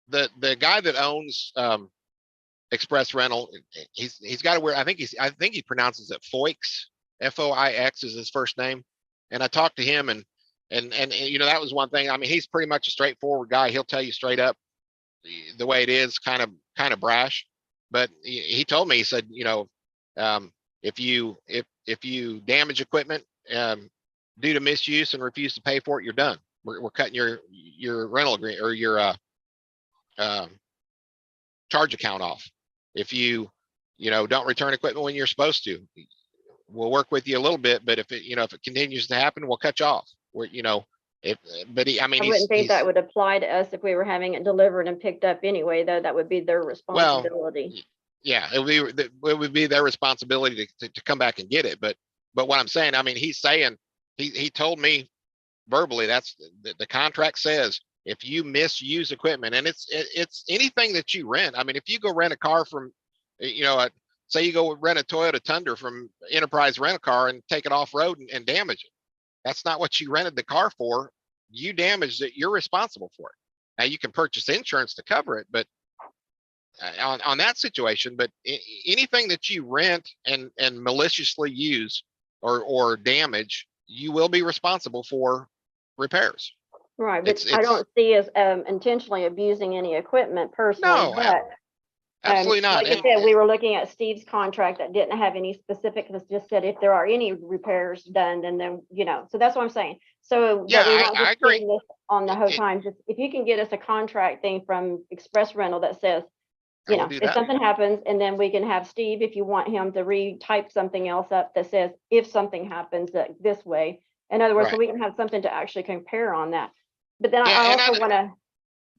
The guy that owns Express Rental, he's got to wear, I think he pronounces it Foix, Foix is his first name. And I talked to him and that was one thing. I mean, he's pretty much a straightforward guy. He'll tell you straight up the way it is, kind of brash. But he told me, he said, if you damage equipment due to misuse and refuse to pay for it, you're done. We're cutting your rental agreement or your charge account off. If you don't return equipment when you're supposed to, we'll work with you a little bit, but if it continues to happen, we'll cut you off. I
wouldn't think that would apply to us if we were having it delivered and picked up anyway, though. That would be their responsibility.
Well, yeah, it would be their responsibility to come back and get it. But what I'm saying, I mean, he's saying, he told me verbally, that's the contract says, if you misuse equipment, and it's anything that you rent. I mean, if you go rent a car from, say you go rent a Toyota Tundra from Enterprise Rent a Car and take it off road and damage it. That's not what you rented the car for. You damaged it, you're responsible for it. Now you can purchase insurance to cover it, but on that situation, but anything that you rent and maliciously use or damage, you will be responsible for repairs.
Right, but I don't see us intentionally abusing any equipment personally.
No, Absolutely not.
Like I said, we were looking at Steve's contract that didn't have any specifics, it just said if there are any repairs done, then, so that's what I'm saying. So
Yeah,
that we're not
I
just
agree.
putting this on the whole
It-
time, just if you can get us a contract thing from Express Rental that says,
I will do
if
that.
something happens, and then we can have Steve, if you want him to retype something else up that says, if something happens this way. In other words, so
Right.
we can have something to actually compare on that. But then
Yeah,
I
and
also want to,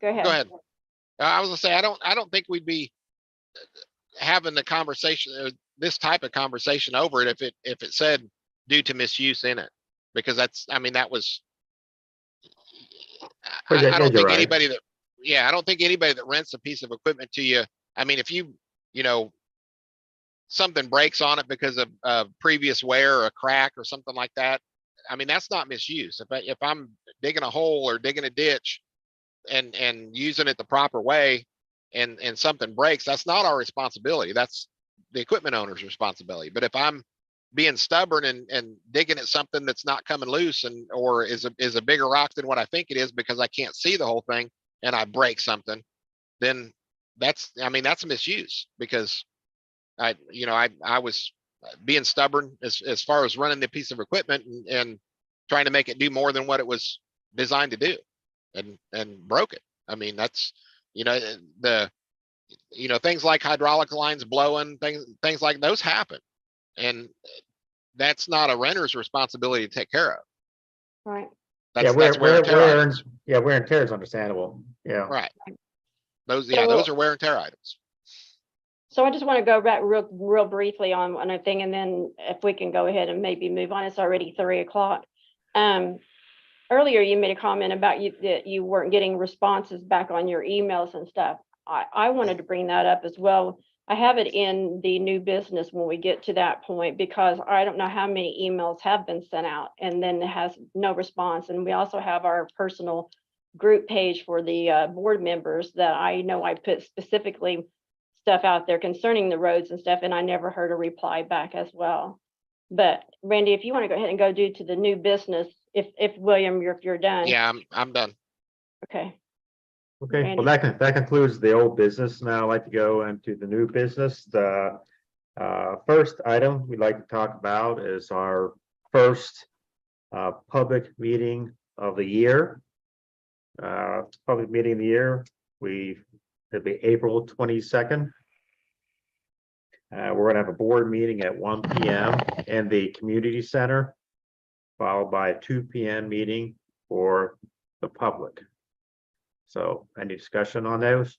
go ahead.
Go ahead. I was gonna say, I don't think we'd be having the conversation, this type of conversation over it if it said due to misuse in it, because that was,
But yeah,
I don't
you're
think
right.
anybody that, I don't think anybody that rents a piece of equipment to you, if something breaks on it because of previous wear or a crack or something like that, that's not misuse. If I'm digging a hole or digging a ditch and using it the proper way, and something breaks, that's not our responsibility. That's the equipment owner's responsibility. But if I'm being stubborn and digging at something that's not coming loose or is a bigger rock than what I think it is because I can't see the whole thing and I break something, then that's misuse, because I was being stubborn as far as running the piece of equipment and trying to make it do more than what it was designed to do, and broke it. That's things like hydraulic lines blowing, things like those happen, and that's not a renter's responsibility to take care of.
Right.
Yeah,
That's wear and tear items.
wear and tear is understandable. Yeah.
Right. Those
So-
those are wear and tear items.
So I just want to go back real briefly on one thing, and then if we can go ahead and maybe move on, it's already 3:00. Earlier you made a comment about that you weren't getting responses back on your emails and stuff. I wanted to bring that up as well. I have it in the new business when we get to that point, because I don't know how many emails have been sent out and then it has no response. And we also have our personal group page for the board members that I know I put specifically stuff out there concerning the roads and stuff, and I never heard a reply back as well. But Randy, if you want to go ahead and go to the new business, if William, if you're done.
Yeah, I'm done.
Okay.
Okay,
Randy.
well, that concludes the old business. Now I'd like to go into the new business. The first item we'd like to talk about is our first public meeting of the year. Public meeting of the year, it'll be April 22nd. We're gonna have a board meeting at 1 p.m. in the community center, followed by a 2 p.m. meeting for the public. So any discussion on those?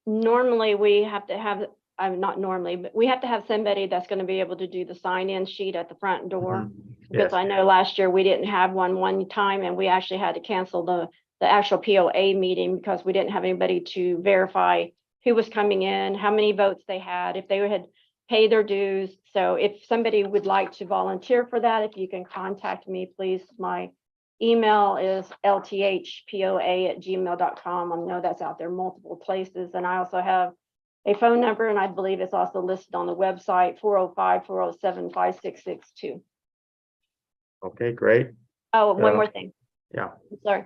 Normally we have to have, not normally, but we have to have somebody that's going to be able to do the sign-in sheet at the front door.
Mhm.
Because
Yes.
I know last year we didn't have one time, and we actually had to cancel the actual POA meeting because we didn't have anybody to verify who was coming in, how many votes they had, if they had paid their dues. So if somebody would like to volunteer for that, if you can contact me, please. My email is lthpoa@gmail.com. I know that's out there multiple places. And I also have a phone number, and I believe it's also listed on the website, 405-407-5662.
Okay, great.
Oh, one
Yeah.
more thing.
Yeah.
I'm sorry.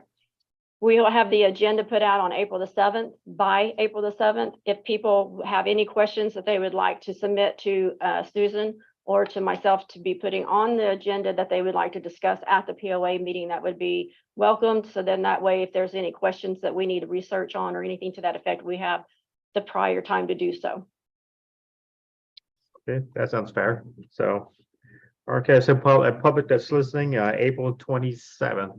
We will have the agenda put out on April the 7th, by April the 7th. If people have any questions that they would like to submit to Susan or to myself to be putting on the agenda that they would like to discuss at the POA meeting, that would be welcomed. So then that way, if there's any questions that we need to research on or anything to that effect, we have the prior time to do so.
Okay, that sounds fair. So, okay, so public that's listening, April 27th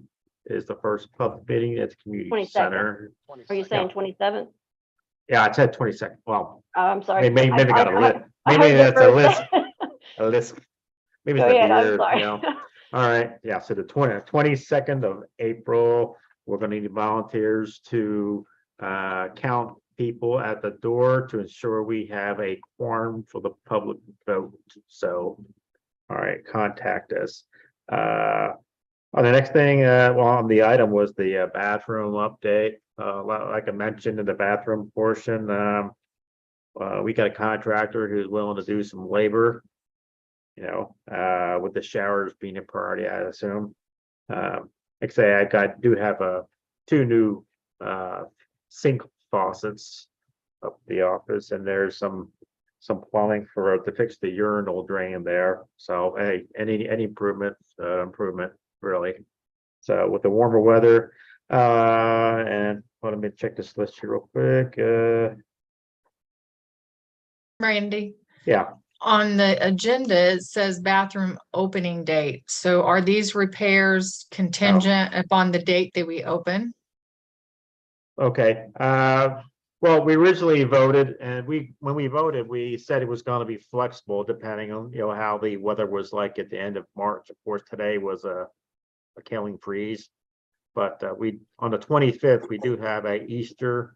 is the first public meeting at the community
22nd.
center.
Are you saying 27th?
Yeah, I said 22nd. Well,
Oh, I'm sorry.
maybe got a list.
I
Maybe
heard the
that's a list.
first.
A list. Maybe
Go
it's
ahead,
a
I'm
year,
sorry.
you know. All right, yeah, so the 22nd of April, we're gonna need volunteers to count people at the door to ensure we have a quorum for the public vote. So, all right, contact us. The next thing, on the item was the bathroom update. Like I mentioned in the bathroom portion, we got a contractor who's willing to do some labor, with the showers being a priority, I assume. Like I say, do have two new sink faucets up the office, and there's some plumbing to fix the urinal drain there. So hey, any improvement, really. So with the warmer weather, and let me check this list here real quick.
Randy,
Yeah,
on the agenda, it says bathroom opening date. So are these repairs contingent upon the date that we open?
okay. Well, we originally voted, and when we voted, we said it was going to be flexible depending on, how the weather was like at the end of March. Of course, today was a killing freeze, but on the 25th, we do have a Easter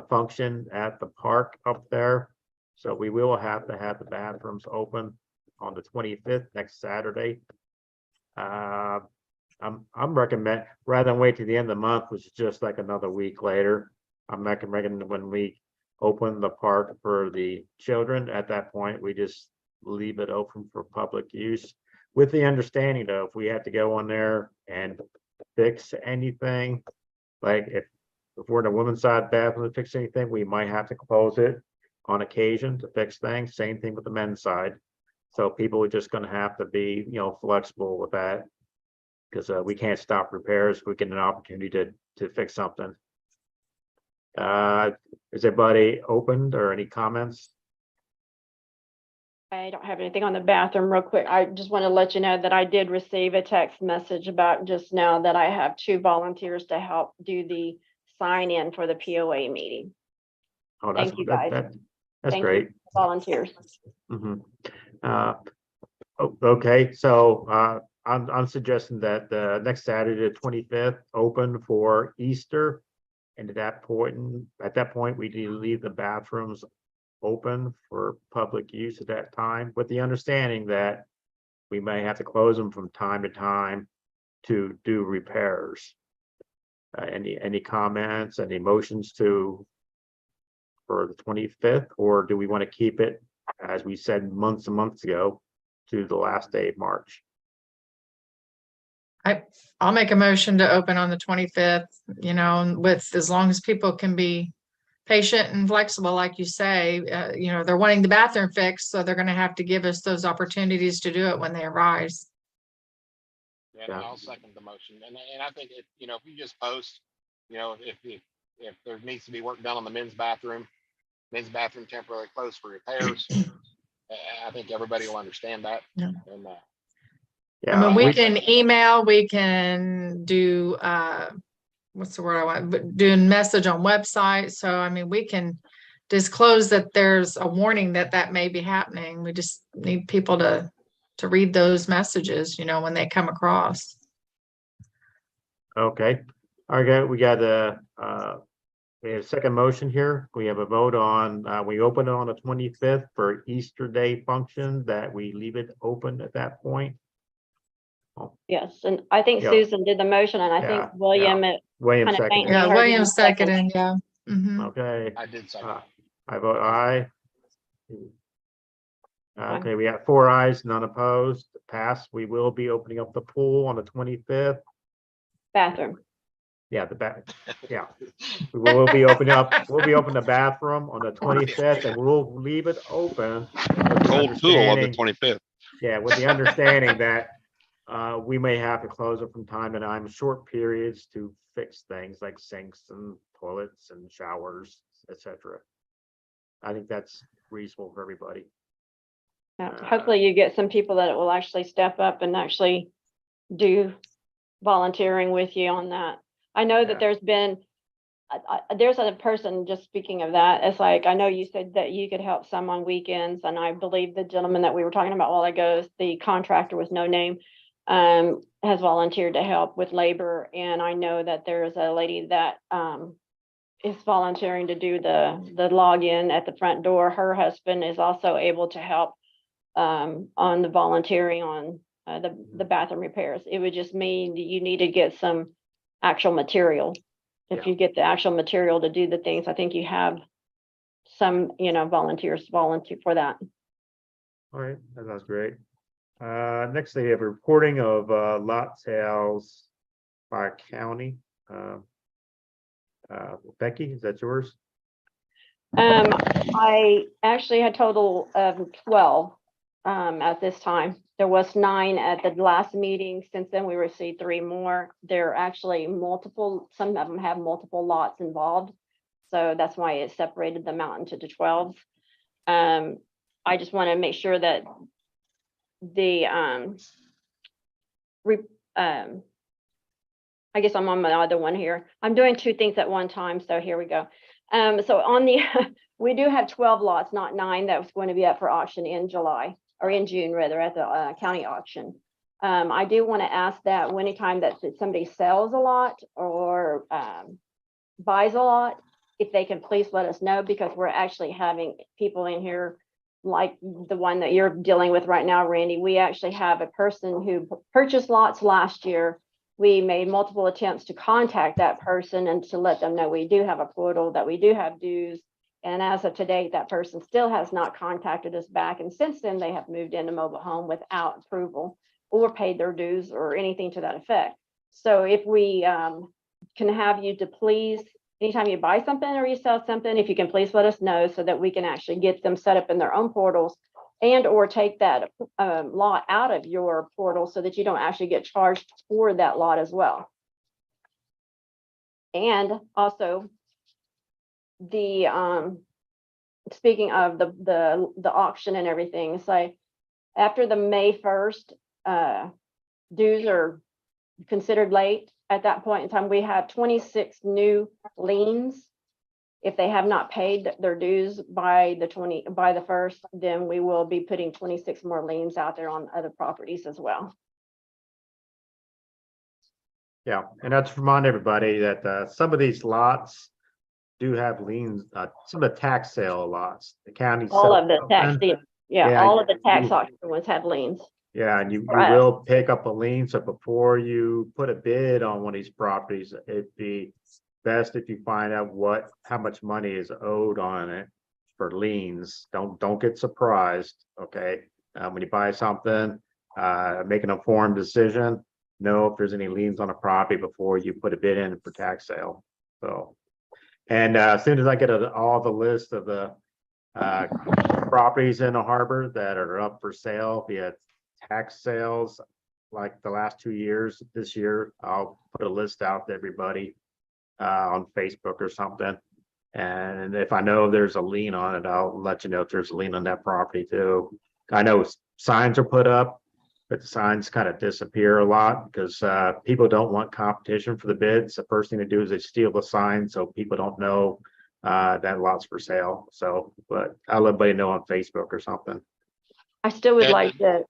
function at the park up there. So we will have to have the bathrooms open on the 25th, next Saturday. I'm recommend, rather than wait to the end of the month, which is just like another week later, I'm recommending when we open the park for the children, at that point, we just leave it open for public use. With the understanding though, if we have to go on there and fix anything, like if we're in the women's side bathroom to fix anything, we might have to close it on occasion to fix things. Same thing with the men's side. So people are just gonna have to be, flexible with that. Because we can't stop repairs. We get an opportunity to fix something. Is everybody opened or any comments?
I don't have anything on the bathroom real quick. I just want to let you know that I did receive a text message about just now that I have 2 volunteers to help do the sign in for the POA meeting.
Oh, that's
Thank you, guys.
That's
Thank
great.
you, volunteers.
Mhm. Okay, so I'm suggesting that next Saturday, the 25th, open for Easter. And at that point, we do leave the bathrooms open for public use at that time, with the understanding that we may have to close them from time to time to do repairs. Any comments, any motions for the 25th, or do we want to keep it, as we said months and months ago, to the last day of March?
I'll make a motion to open on the 25th, with, as long as people can be patient and flexible, like you say, they're wanting the bathroom fixed, so they're gonna have to give us those opportunities to do it when they arise.
And
Yeah.
I'll second the motion. And I think if you just post, if there needs to be work done on the men's bathroom temporarily closed for repairs, I think everybody will understand that.
Yeah.
And
I mean, we
we-
can email, we can do, what's the word I want, but doing message on website. So, I mean, we can disclose that there's a warning that may be happening. We just need people to read those messages, when they come across.
Okay, all right, we got we have a second motion here. We have a vote on, we open it on the 25th for Easter Day function, that we leave it open at that point.
Yes, and I think
Yeah.
Susan did the motion, and I
Yeah,
think William, it
William
kind of
seconded.
faintly
Yeah,
heard
William
you second.
seconded, yeah. Mhm.
Okay,
I did second.
I vote aye.
Aye.
Okay, we have 4 ayes, none opposed, pass. We will be opening up the pool on the 25th.
Bathroom.
Yeah, yeah. We'll be opening the bathroom on the 25th, and we'll leave it open. with the
Cold pool on the
understanding-
25th.
Yeah, with the understanding that we may have to close it from time to time, short periods, to fix things like sinks and toilets and showers, etc. I think that's reasonable for everybody.
Yeah, hopefully you get some people that will actually step up and actually do volunteering with you on that. I know
Yeah.
that there's been, there's a person, just speaking of that, it's like, I know you said that you could help some on weekends, and I believe the gentleman that we were talking about a while ago, the contractor with no name, has volunteered to help with labor, and I know that there is a lady that is volunteering to do the login at the front door. Her husband is also able to help on the volunteering on the bathroom repairs. It would just mean that you need to get some actual material. If
Yeah.
you get the actual material to do the things, I think you have some, volunteers volunteer for that.
All right, that sounds great. Next, they have a reporting of lot sales by county. Becky, is that yours?
I actually had a total of 12 at this time. There was 9 at the last meeting. Since then, we received 3 more. There are actually multiple, some of them have multiple lots involved. So that's why it separated them out into the 12. I just want to make sure that the I guess I'm on my other one here. I'm doing 2 things at one time, so here we go. So on the we do have 12 lots, not 9, that was going to be up for auction in July, or in June rather, at the county auction. I do want to ask that anytime that somebody sells a lot or buys a lot, if they can please let us know, because we're actually having people in here like the one that you're dealing with right now, Randy. We actually have a person who purchased lots last year. We made multiple attempts to contact that person and to let them know we do have a portal, that we do have dues. And as of today, that person still has not contacted us back. And since then, they have moved into mobile home without approval or paid their dues or anything to that effect. So if we can have you to please, anytime you buy something or you sell something, if you can please let us know so that we can actually get them set up in their own portals, and or take that lot out of your portal so that you don't actually get charged for that lot as well. And also the speaking of the auction and everything, so after the May 1st, dues are considered late. At that point in time, we have 26 new liens. If they have not paid their dues by the 1st, then we will be putting 26 more liens out there on other properties as well.
Yeah, and that's remind everybody that some of these lots do have liens, some of the tax sale lots, the county.
All of the tax,
Yeah,
all of the tax
you-
auction ones have liens.
Yeah, and you
Right.
will pick up a lien, so before you put a bid on one of these properties, it'd be best if you find out how much money is owed on it for liens. Don't get surprised, okay? When you buy something, make an informed decision, know if there's any liens on a property before you put a bid in for tax sale. So, and as soon as I get all the list of the properties in the harbor that are up for sale via tax sales, like the last 2 years, this year, I'll put a list out to everybody on Facebook or something. And if I know there's a lien on it, I'll let you know if there's a lien on that property too. I know signs are put up, but the signs kind of disappear a lot because people don't want competition for the bids. The first thing to do is they steal the sign so people don't know that lot's for sale. So, but I'll let everybody know on Facebook or something.
I still would
And-
like to,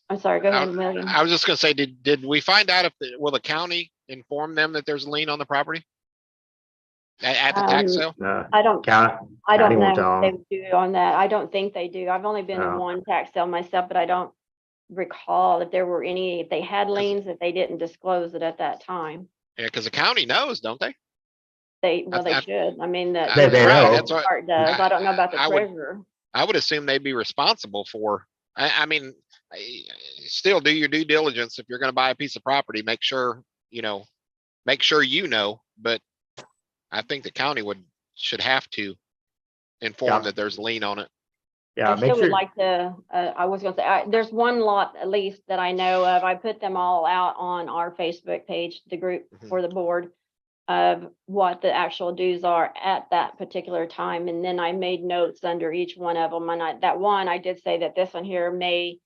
I'm sorry, go ahead, William.
I was just gonna say, did we find out if will the county inform them that there's a lien on the property at the tax sale?
I don't
County won't tell
know if
them.
they do on that. I don't think they do. I've only been in
No.
one tax sale myself, but I don't recall if there were any, if they had liens, that they didn't disclose it at that time.
Yeah, because the county knows, don't they?
They
I-
should. I mean, that
They
Right,
know.
that's what
part does. I don't know about the
I would-
treasurer.
I would assume they'd be responsible for. I mean, still do your due diligence if you're going to buy a piece of property. Make sure you know. But I think the county should have to inform
Yeah.
that there's a lien on it.
Yeah,
I
make
still would
sure.
like to, I was gonna say, there's one lot at least that I know of. I put them all out on our Facebook page, the group
Mhm.
for the board, of what the actual dues are at that particular time. And then I made notes under each one of them. And I did say that this one here may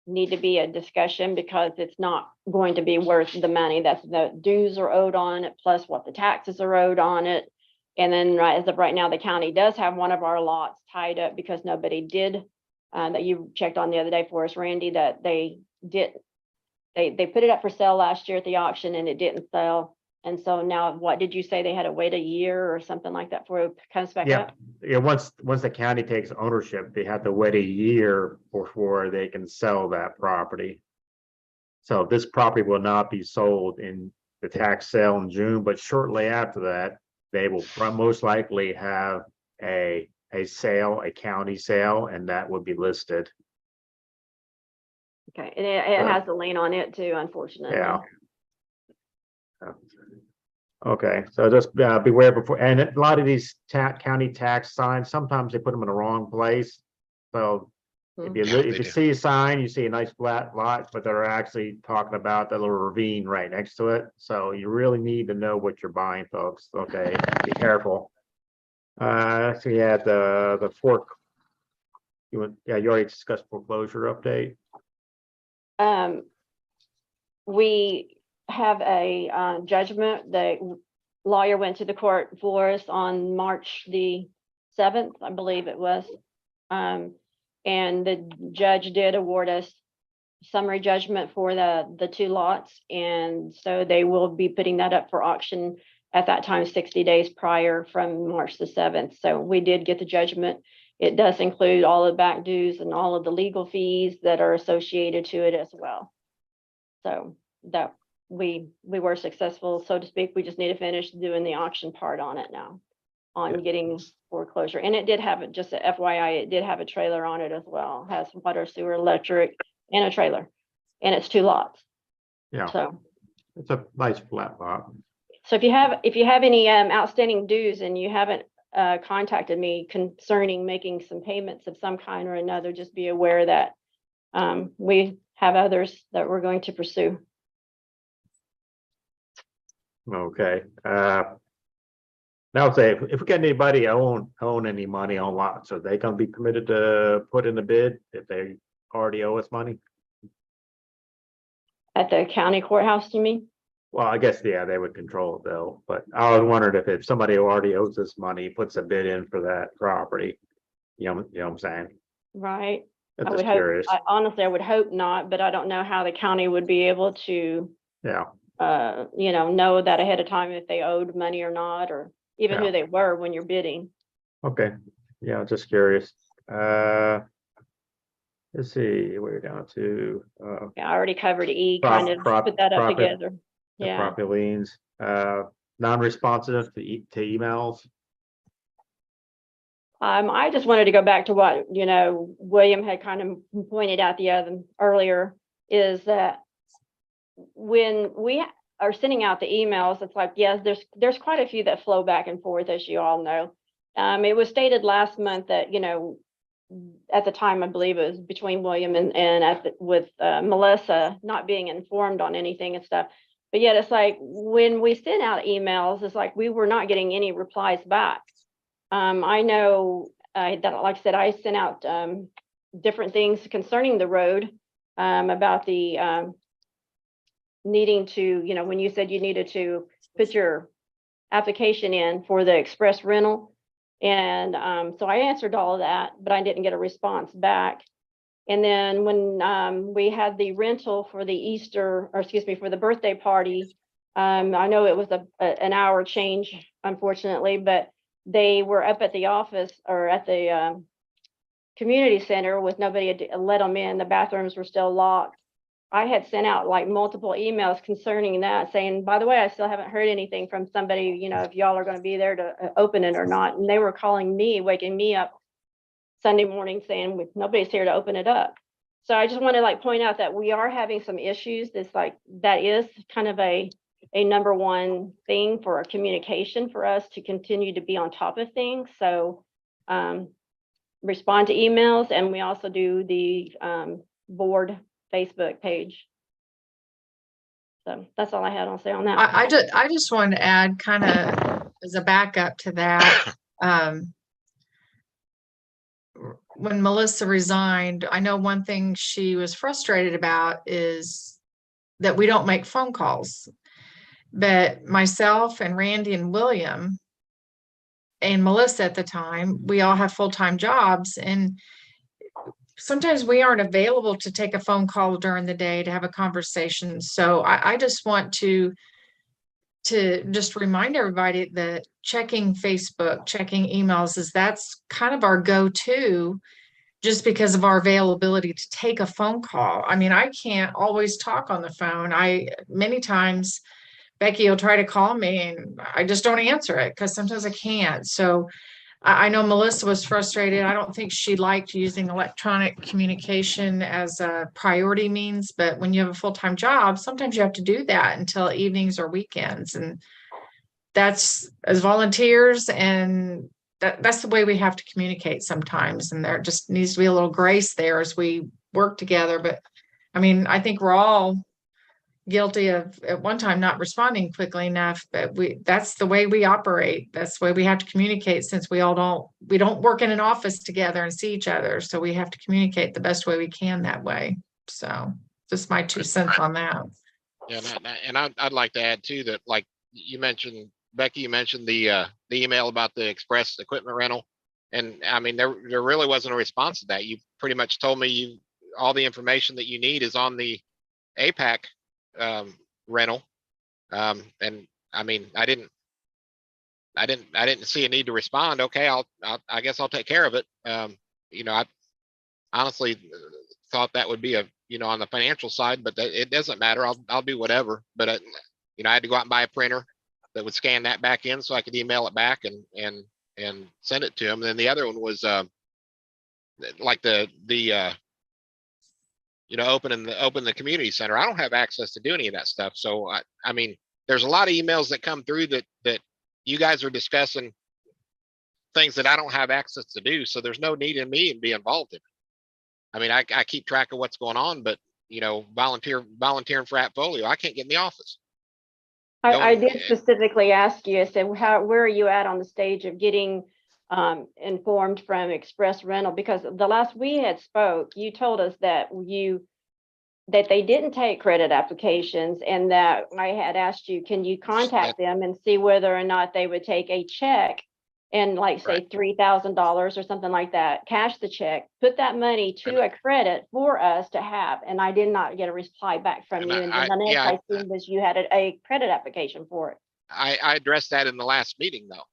need to be a discussion because it's not going to be worth the money. That's the dues are owed on it, plus what the taxes are owed on it. And then as of right now, the county does have one of our lots tied up because nobody did, that you checked on the other day for us, Randy, that they put it up for sale last year at the auction and it didn't sell. And so now, what did you say? They had to wait a year or something like that before it comes back
Yeah,
up?
yeah. Once the county takes ownership, they have to wait a year before they can sell that property. So this property will not be sold in the tax sale in June, but shortly after that, they will most likely have a sale, a county sale, and that would be listed.
Okay, and it has a lien on it too, unfortunately.
Yeah. Okay, so just beware before, and a lot of these county tax signs, sometimes they put them in the wrong place. So if you,
Yeah,
if
they
you
do.
see a sign, you see a nice flat lot, but they're actually talking about the little ravine right next to it. So you really need to know what you're buying, folks. Okay, be careful. So you had the fork. Yeah, you already discussed foreclosure update.
We have a judgment. The lawyer went to the court for us on March the 7th, I believe it was. And the judge did award us summary judgment for the two lots. And so they will be putting that up for auction at that time, 60 days prior from March the 7th. So we did get the judgment. It does include all the back dues and all of the legal fees that are associated to it as well. So that we were successful, so to speak. We just need to finish doing the auction part on it now, on
Yeah.
getting foreclosure. And it did have it, just a FYI, it did have a trailer on it as well. Has water, sewer, electric, and a trailer. And it's 2 lots.
Yeah,
So
it's a nice flat lot.
so if you have any outstanding dues and you haven't contacted me concerning making some payments of some kind or another, just be aware that we have others that we're going to pursue.
Okay, now say if we get anybody own any money on lots, are they gonna be committed to put in the bid if they already owe us money?
At the county courthouse, you mean?
Well, I guess, yeah, they would control it though, but I was wondering if somebody who already owes us money puts a bid in for that property. You know what I'm saying?
Right.
I'm
I
just
would hope,
curious.
honestly, I would hope not, but I don't know how the county would be able to,
Yeah,
know that ahead of time if they owed money or not, or even
Yeah.
who they were when you're bidding.
okay, yeah, just curious. Let's see, we're down to
Yeah, I already covered E,
Prop-
kind of
prop-
put that up
profit.
together.
the
Yeah.
property liens, non-responsive to emails.
I just wanted to go back to what, William had kind of pointed out earlier, is that when we are sending out the emails, it's like, yes, there's quite a few that flow back and forth, as you all know. It was stated last month that, at the time, I believe it was between William and with Melissa not being informed on anything and stuff. But yet it's like when we send out emails, it's like we were not getting any replies back. I know that, like I said, I sent out different things concerning the road, about the needing to, when you said you needed to put your application in for the express rental. And so I answered all of that, but I didn't get a response back. And then when we had the rental for the for the birthday party, I know it was an hour change, unfortunately, but they were up at the office or at the community center with nobody had let them in. The bathrooms were still locked. I had sent out like multiple emails concerning that, saying, by the way, I still haven't heard anything from somebody, if y'all are going to be there to open it or not. And they were calling me, waking me up Sunday morning saying nobody's here to open it up. So I just want to point out that we are having some issues. That is kind of a number one thing for our communication for us to continue to be on top of things. So respond to emails, and we also do the board Facebook page. So that's all I had to say on that.
I just wanted to add, kind of as a backup to that. When Melissa resigned, I know one thing she was frustrated about is that we don't make phone calls. But myself and Randy and William and Melissa at the time, we all have full-time jobs, and sometimes we aren't available to take a phone call during the day to have a conversation. So I just want to just remind everybody that checking Facebook, checking emails, that's kind of our go-to, just because of our availability to take a phone call. I mean, I can't always talk on the phone. Many times Becky will try to call me and I just don't answer it because sometimes I can't. So I know Melissa was frustrated. I don't think she liked using electronic communication as a priority means, but when you have a full-time job, sometimes you have to do that until evenings or weekends. And that's as volunteers, and that's the way we have to communicate sometimes. And there just needs to be a little grace there as we work together. But I mean, I think we're all guilty of at one time not responding quickly enough, but that's the way we operate. That's the way we have to communicate, since we don't work in an office together and see each other. So we have to communicate the best way we can that way. So just my 2 cents on that.
Yeah, and I'd like to add too, that like you mentioned, Becky, you mentioned the email about the express equipment rental. And I mean, there really wasn't a response to that. You pretty much told me all the information that you need is on the APAC rental. And I mean, I didn't see a need to respond. Okay, I guess I'll take care of it. You know, I honestly thought that would be on the financial side, but it doesn't matter. I'll do whatever. But I had to go out and buy a printer that would scan that back in so I could email it back and send it to him. And then the other one was like open the community center. I don't have access to do any of that stuff. So I mean, there's a lot of emails that come through that you guys are discussing things that I don't have access to do. So there's no need in me to be involved in it. I mean, I keep track of what's going on, but volunteering for Appfolio, I can't get in the office.
I did specifically ask you, I said, where are you at on the stage of getting informed from Express Rental? Because the last we had spoke, you told us that they didn't take credit applications, and that I had asked you, can you contact them and see whether or not they would take a check and like say $3,000 or something like that, cash the check, put that money to a credit for us to have. And I did not get a reply back from you. And then the next I seen was you had a credit application for it.
I addressed that in the last meeting though.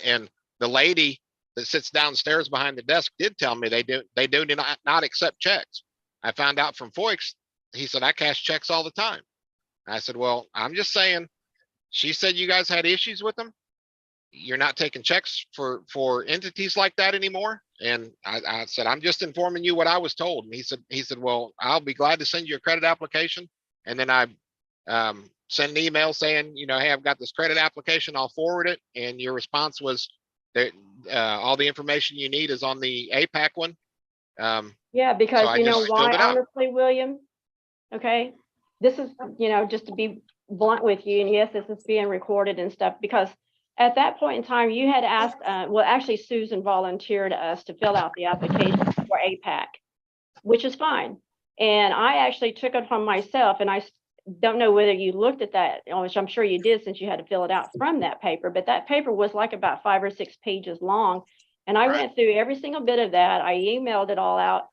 And the lady that sits downstairs behind the desk did tell me they do not accept checks. I found out from Foix, he said, I cash checks all the time. I said, well, I'm just saying, she said you guys had issues with them. You're not taking checks for entities like that anymore. And I said, I'm just informing you what I was told. And he said, well, I'll be glad to send you a credit application. And then I sent an email saying, hey, I've got this credit application, I'll forward it. And your response was that all the information you need is on the APAC one.
Yeah, because
so
you know why, honestly, William? Okay, this is, just to be blunt with you, and yes, this is being recorded and stuff, because at that point in time, you had asked, well, actually, Susan volunteered us to fill out the application for APAC, which is fine. And I actually took it upon myself, and I don't know whether you looked at that, which I'm sure you did since you had to fill it out from that paper, but that paper was like about 5 or 6 pages long. And I went through every single bit of that. I emailed it all out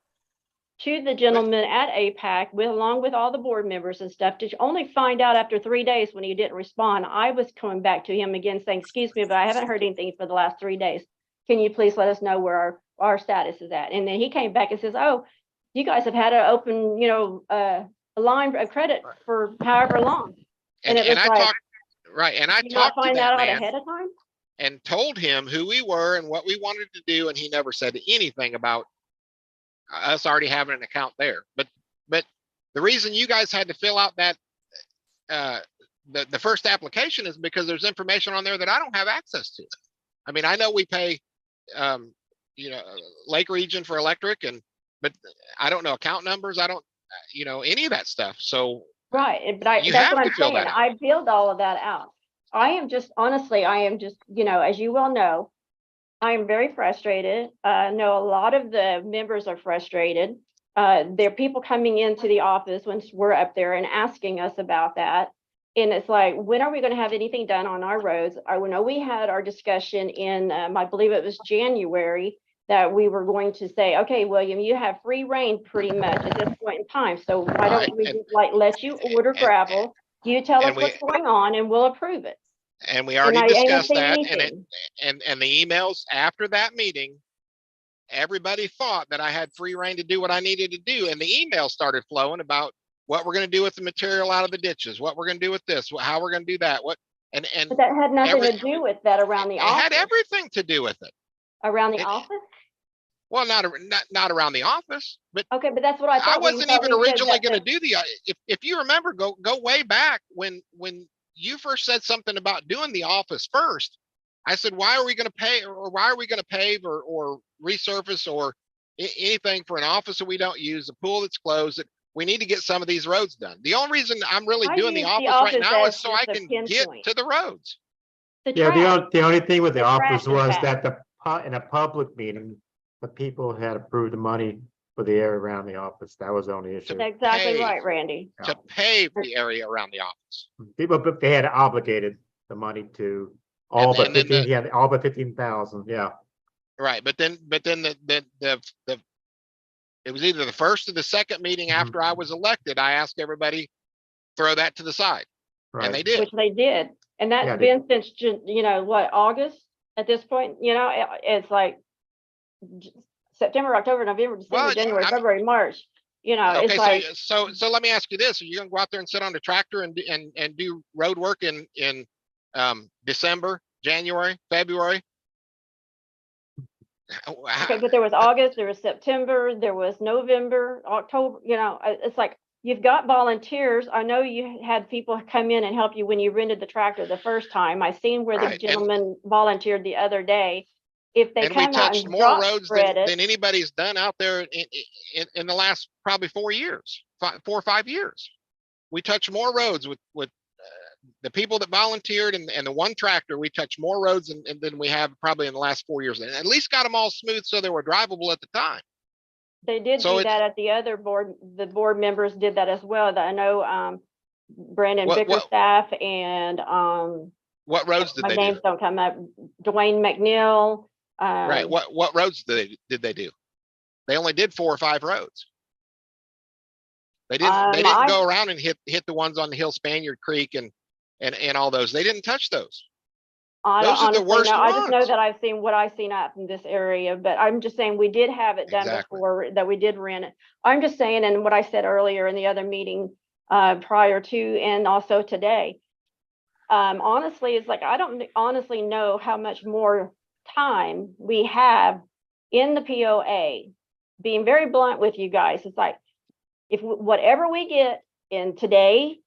to the gentleman at APAC along with all the board members and stuff, to only find out after 3 days when he didn't respond. I was coming back to him again saying, excuse me, but I haven't heard anything for the last 3 days. Can you please let us know where our status is at? And then he came back and says, oh, you guys have had an open, a line of credit for however long. And it was
I
like,
talked, and I
did you
talked
not find
to
that
that
out
man
ahead of time?
and told him who we were and what we wanted to do. And he never said anything about us already having an account there. But the reason you guys had to fill out that the first application is because there's information on there that I don't have access to. I mean, I know we pay Lake Region for electric, but I don't know account numbers. I don't any of that stuff. So
right, but that's what I'm saying. I build all of that out. I am just as you well know, I am very frustrated. I know a lot of the members are frustrated. There are people coming into the office once we're up there and asking us about that. And it's like, when are we going to have anything done on our roads? I know we had our discussion in, I believe it was January, that we were going to say, okay, William, you have free reign pretty much at this point in time. So why don't we just let you order gravel? You tell us what's going on and we'll approve it.
And we already discussed that. And the emails after that meeting, everybody thought that I had free reign to do what I needed to do. And the emails started flowing about what we're going to do with the material out of the ditches, what we're going to do with this, how we're going to do that. But
that had nothing to do with that around the office.
It had everything to do with it.
Around the office?
Well, not around the office, but
okay, but that's what I thought.
I wasn't even originally going to do if you remember, go way back when you first said something about doing the office first. I said, why are we going to pay, or why are we going to pave or resurface or anything for an office that we don't use, a pool that's closed? We need to get some of these roads done. The only reason I'm really
I
doing the
use the
office right
office
now
as
is so
just
I
a
can get
pinpoint.
to the roads.
Yeah, the only thing with the
the
office
trash and
was
pack.
that in a public meeting, the people had approved the money for the area around the office. That was the only issue.
Exactly
pay.
right, Randy.
To pave the area around the office.
People, but they had obligated the money to all
And
but
then
15, yeah, all but 15,000, yeah.
Right, but then the it was either the first or the second meeting
Mhm.
after I was elected, I asked everybody, throw that to the side, and they
Right.
did.
Which they did. And
Yeah,
that's
they-
been since, you know, what, August at this point, you know, it's like September, October, November, December,
Well,
January,
I mean-
February, March, you know,
Okay,
it's like,
so let me ask you this: are you gonna go out there and sit on the tractor and do road work in December, January, February?
okay, but there was August, there was September, there was November, October, you know, it's like, you've got volunteers. I know you had people come in and help you when you rented the tractor the first time. I seen where the
Right, and-
gentleman volunteered the other day. If they
And we
come out
touched
and
more
drop
roads
spread it,
than anybody's done out there in the last probably 4 years, 4 or 5 years. We touched more roads with the people that volunteered and the one tractor. We touched more roads than we have probably in the last 4 years, and at least got them all smooth so they were drivable at the time.
they did
So
do
it-
that at the other board. The board members did that as well. I know Brandon
What-
Bickerstaff and
What roads did
my
they
names
do?
don't come up. Dwayne McNeil.
Right. What roads did they do? They only did 4 or 5 roads. They didn't
I-
go around and hit the ones on the hill, Spaniard Creek and all those. They didn't touch those.
I
Those are the
honestly
worst
know. I just know
ones.
that I've seen what I've seen out in this area, but I'm just saying we did have it done
Exactly.
before, that we did rent it. I'm just saying, and what I said earlier in the other meeting prior to and also today. Honestly, it's like, I don't honestly know how much more time we have in the POA. Being very blunt with you guys, it's like, if whatever we get in today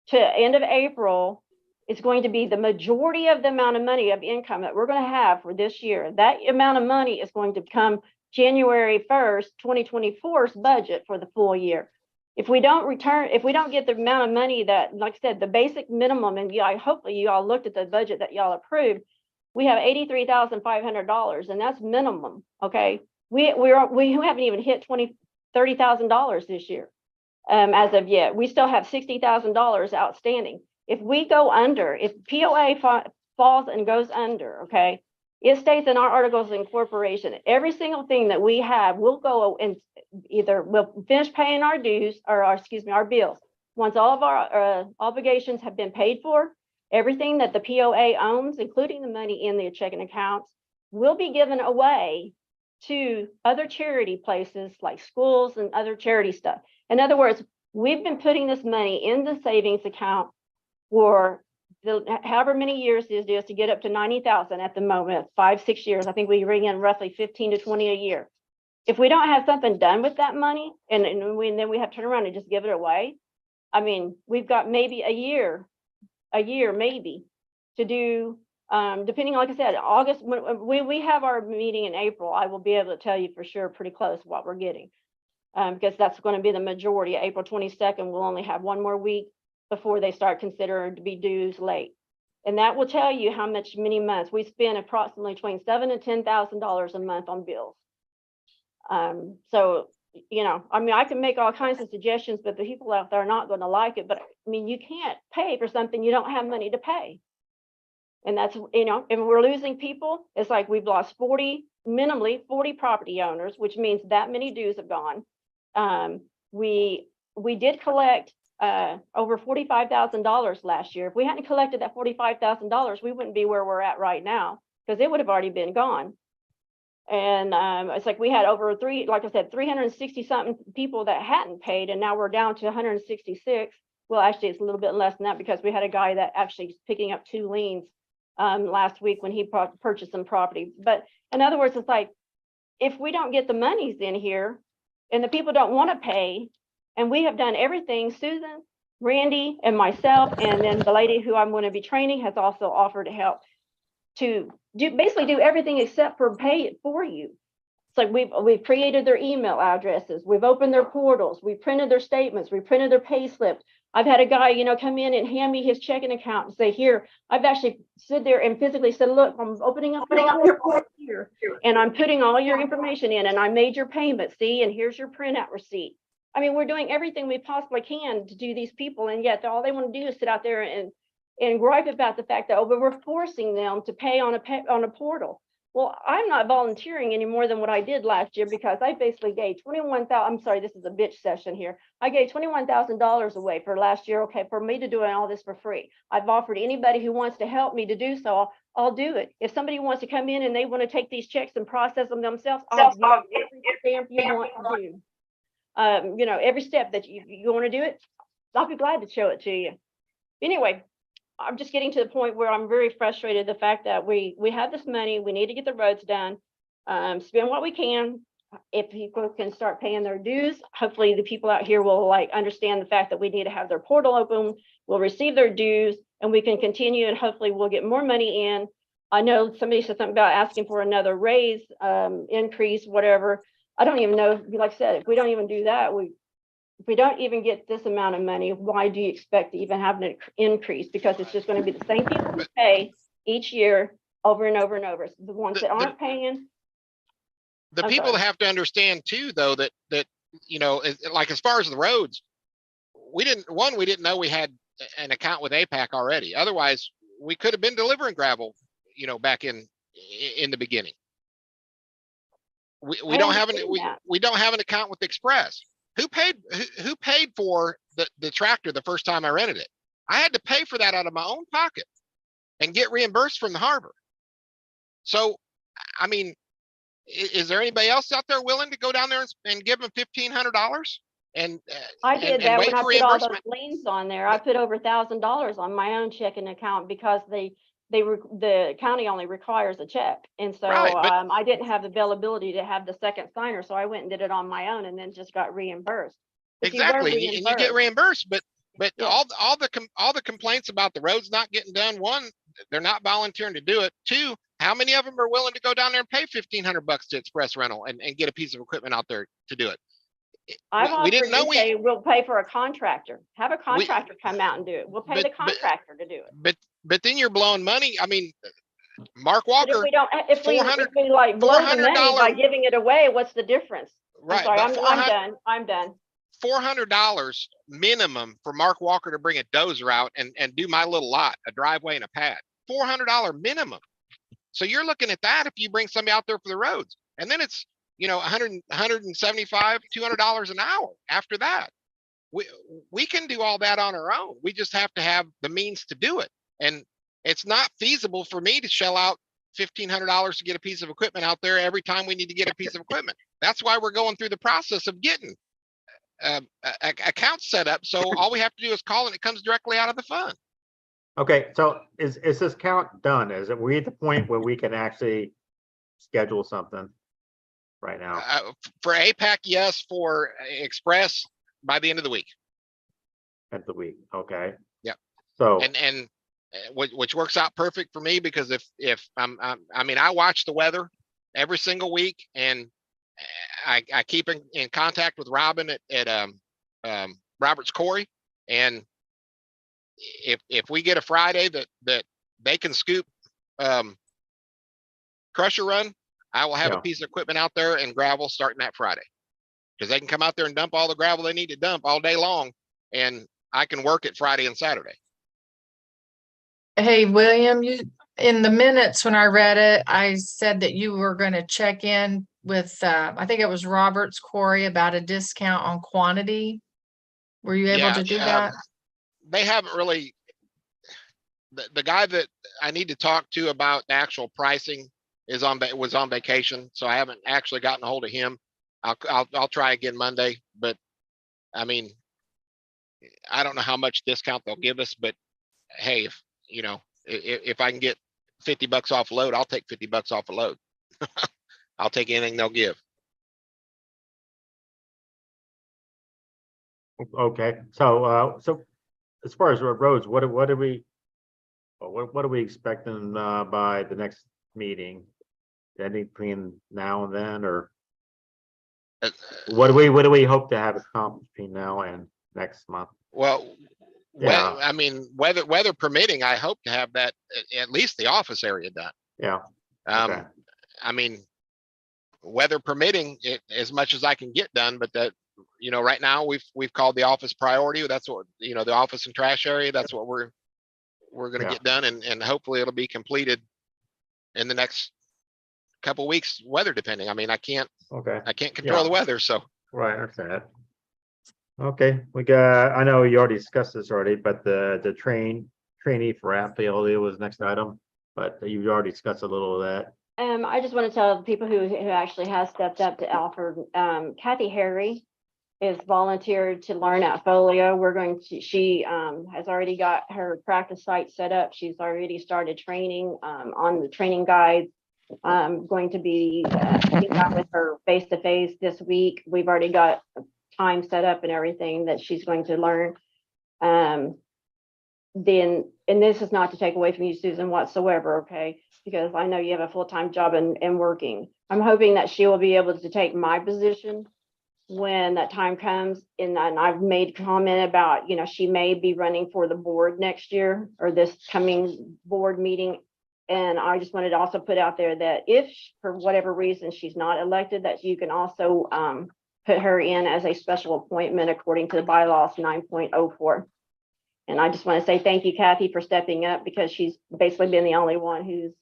to end of April, it's going to be the majority of the amount of money of income that we're going to have for this year. That amount of money is going to come January 1st, 2024's budget for the full year. If we don't get the amount of money that, like I said, the basic minimum, and hopefully you all looked at the budget that y'all approved, we have $83,500, and that's minimum. Okay, we haven't even hit $30,000 this year as of yet. We still have $60,000 outstanding. If we go under, if POA falls and goes under, okay, it states in our articles of incorporation, every single thing that we have will go and either we'll finish paying our dues or our bills. Once all of our obligations have been paid for, everything that the POA owns, including the money in the checking accounts, will be given away to other charity places like schools and other charity stuff. In other words, we've been putting this money in the savings account for however many years it is to get up to 90,000 at the moment, 5-6 years. I think we bring in roughly 15 to 20 a year. If we don't have something done with that money and then we have to turn around and just give it away, I mean, we've got maybe a year maybe to do, depending, like I said, August, when we have our meeting in April, I will be able to tell you for sure pretty close what we're getting. Because that's going to be the majority. April 22nd, we'll only have one more week before they start considering to be dues late. And that will tell you how much many months we spend, approximately between $7,000 and $10,000 a month on bills. So, you know, I mean, I can make all kinds of suggestions, but the people out there are not going to like it. But I mean, you can't pay for something you don't have money to pay. And that's, you know, if we're losing people, it's like we've lost minimally 40 property owners, which means that many dues have gone. We did collect over $45,000 last year. If we hadn't collected that $45,000, we wouldn't be where we're at right now, because it would have already been gone. And it's like we had over 360 something people that hadn't paid, and now we're down to 166. Well, actually, it's a little bit less than that, because we had a guy that actually is picking up 2 liens last week when he purchased some property. But in other words, it's like, if we don't get the monies in here and the people don't want to pay, and we have done everything, Susan, Randy and myself, and then the lady who I'm going to be training has also offered to help to basically do everything except for pay it for you. It's like we've created their email addresses, we've opened their portals, we printed their statements, we printed their pay slips. I've had a guy, you know, come in and hand me his checking account and say, here, I've actually stood there and physically said, look, I'm opening up your portal here, and I'm putting all your information in, and I made your payment, see, and here's your printout receipt. I mean, we're doing everything we possibly can to do these people, and yet all they want to do is sit out there and gripe about the fact that, oh, but we're forcing them to pay on a portal. Well, I'm not volunteering any more than what I did last year, because I basically gave 21,000. I'm sorry, this is a bitch session here. I gave $21,000 away for last year. Okay, for me to do all this for free. I've offered anybody who wants to help me to do so, I'll do it. If somebody wants to come in and they want to take these checks and process them themselves, I'll give every stamp you want to do. You know, every step that you want to do it, I'll be glad to show it to you. Anyway, I'm just getting to the point where I'm very frustrated. The fact that we have this money, we need to get the roads done, spend what we can. If people can start paying their dues, hopefully the people out here will like understand the fact that we need to have their portal open, will receive their dues, and we can continue, and hopefully we'll get more money in. I know somebody said something about asking for another raise, increase, whatever. I don't even know, like I said, if we don't even do that, if we don't even get this amount of money, why do you expect to even have an increase? Because it's just going to be the same people who pay each year over and over and over. So the ones that aren't paying.
The people have to understand too, though, that you know, like as far as the roads, we didn't know we had an account with APAC already. Otherwise, we could have been delivering gravel, you know, back in the beginning. We don't have an account with Express. Who paid for the tractor the first time I rented it? I had to pay for that out of my own pocket and get reimbursed from the harbor. So, I mean, is there anybody else out there willing to go down there and give them $1,500? And
I did that when I put all those
reimbursement?
liens on there. I put over $1,000 on my own checking account because the county only requires a check, and so
Right, but
I didn't have the availability to have the second signer, so I went and did it on my own, and then just got reimbursed. But you were
exactly, and you get reimbursed. But
Yeah.
all the complaints about the roads not getting done. One, they're not volunteering to do it. Two, how many of them are willing to go down there and pay $1,500 to Express Rental and get a piece of equipment out there to do it?
I've
We didn't know
offered to say we'll pay for a contractor. Have a contractor come out and do it. We'll pay the contractor to do it.
But then you're blowing money. I mean, Mark
But
Walker,
if we like blow the money by giving it away, what's the difference?
right?
I'm sorry, I'm done.
$400 minimum for Mark Walker to bring a dozer out and do my little lot, a driveway and a pad. $400 minimum. So you're looking at that if you bring somebody out there for the roads, and then it's, you know, $175, $200 an hour after that. We can do all that on our own. We just have to have the means to do it. And it's not feasible for me to shell out $1,500 to get a piece of equipment out there every time we need to get a piece of equipment. That's why we're going through the process of getting accounts set up. So all we have to do is call and it comes directly out of the fund.
Okay, so is this count done? Is it we at the point where we can actually schedule something right now?
For APAC, yes. For Express, by the end of the week.
At the week, okay.
Yep.
So
and which works out perfect for me, because if I mean, I watch the weather every single week, and I keep in contact with Robin at Robert's Quarry, and if we get a Friday that they can scoop crusher run, I will have a piece of equipment out there and gravel starting that Friday, because they can come out there and dump all the gravel they need to dump all day long, and I can work it Friday and Saturday.
Hey, William, you, in the minutes when I read it, I said that you were going to check in with, I think it was Robert's Quarry, about a discount on quantity. Were you able to do that?
They haven't really. The guy that I need to talk to about the actual pricing was on vacation, so I haven't actually gotten a hold of him. I'll try again Monday, but I mean, I don't know how much discount they'll give us, but hey, if you know, if I can get $50 off a load, I'll take $50 off a load. I'll take anything they'll give.
okay, so as far as roads, what are we expecting by the next meeting? Anything between now and then, or what do we hope to have accomplished between now and next month?
Well,
Yeah.
I mean, weather permitting, I hope to have that at least the office area done.
Yeah. Okay.
I mean, weather permitting, as much as I can get done, but that, right now we've called the office priority. That's what, the office and trash area, that's what we're going to
Yeah.
get done, and hopefully it'll be completed in the next couple weeks, weather depending. I mean, I can't control
Yeah.
the weather, so.
Right, I understand that. Okay, I know you already discussed this already, but the trainee for Appfield, it was next item, but you already discussed a little of that.
I just want to tell the people who actually has stepped up to Alfred, Kathy Harry is volunteered to learn at Folio. She has already got her practice site set up. She's already started training on the training guides. Going to be sitting down with her face-to-face this week. We've already got time set up and everything that she's going to learn. Then, and this is not to take away from you, Susan, whatsoever, okay? Because I know you have a full-time job and working. I'm hoping that she will be able to take my position when that time comes. And I've made comment about, she may be running for the board next year or this coming board meeting. And I just wanted to also put out there that if for whatever reason she's not elected, that you can also put her in as a special appointment according to the bylaws 9.04. And I just want to say thank you, Kathy, for stepping up, because she's basically been the only one who's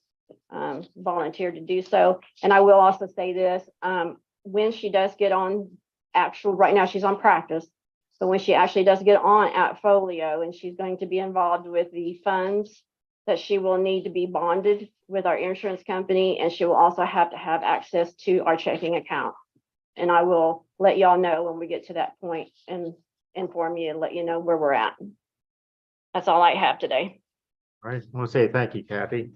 volunteered to do so. And I will also say this, when she does get on right now she's on practice, but when she actually does get on at Folio and she's going to be involved with the funds, that she will need to be bonded with our insurance company, and she will also have to have access to our checking account. And I will let y'all know when we get to that point and inform you and let you know where we're at. That's all I have today.
All right, I want to say thank you, Kathy.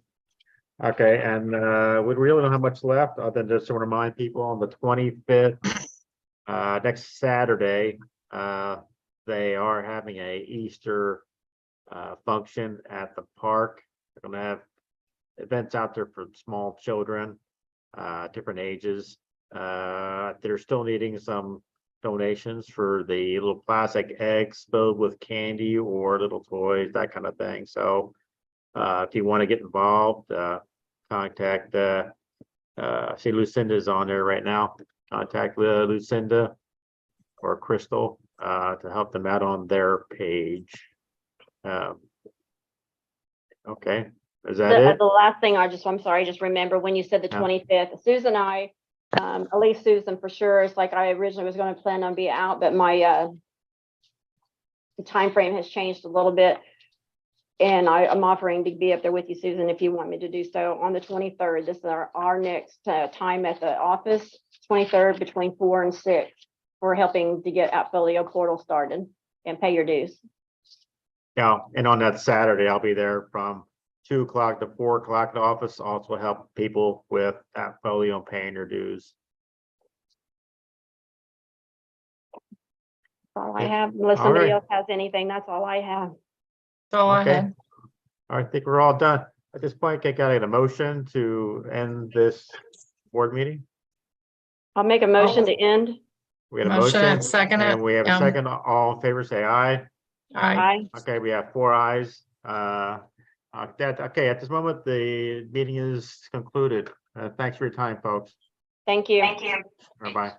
Okay, and we really don't have much left other than just to remind people on the 25th, next Saturday, they are having a Easter function at the park. They're going to have events out there for small children, different ages. They're still needing some donations for the little plastic eggs filled with candy or little toys, that kind of thing. So if you want to get involved, contact see Lucinda's on there right now. Contact Lucinda or Crystal to help them out on their page. Okay, is that it?
The last thing I'm sorry, just remember when you said the
Yeah.
25th, Susan and I, at least Susan for sure, it's like I originally was going to plan on being out, but my time frame has changed a little bit. And I'm offering to be up there with you, Susan, if you want me to do so on the 23rd. This is our next time at the office, 23rd between 4 and 6. We're helping to get Appfolio portal started and pay your dues.
Yeah, and on that Saturday, I'll be there from 2 o'clock to 4 o'clock in the office. Also help people with Appfolio and paying their dues.
That's all I
Yeah.
have. Unless
All
somebody
right.
else has anything, that's all I have.
That's all I
Okay.
had.
All right, I think we're all done. At this point, I got a motion to end this board meeting.
I'll make a motion to end.
We got a
Motion
motion
and second it.
and we have a
Yeah.
second. All in favor, say aye.
All right.
Aye.
Okay, we have 4 ayes. Okay, at this moment, the meeting is concluded. Thanks for your time, folks.
Thank you.
Bye-bye.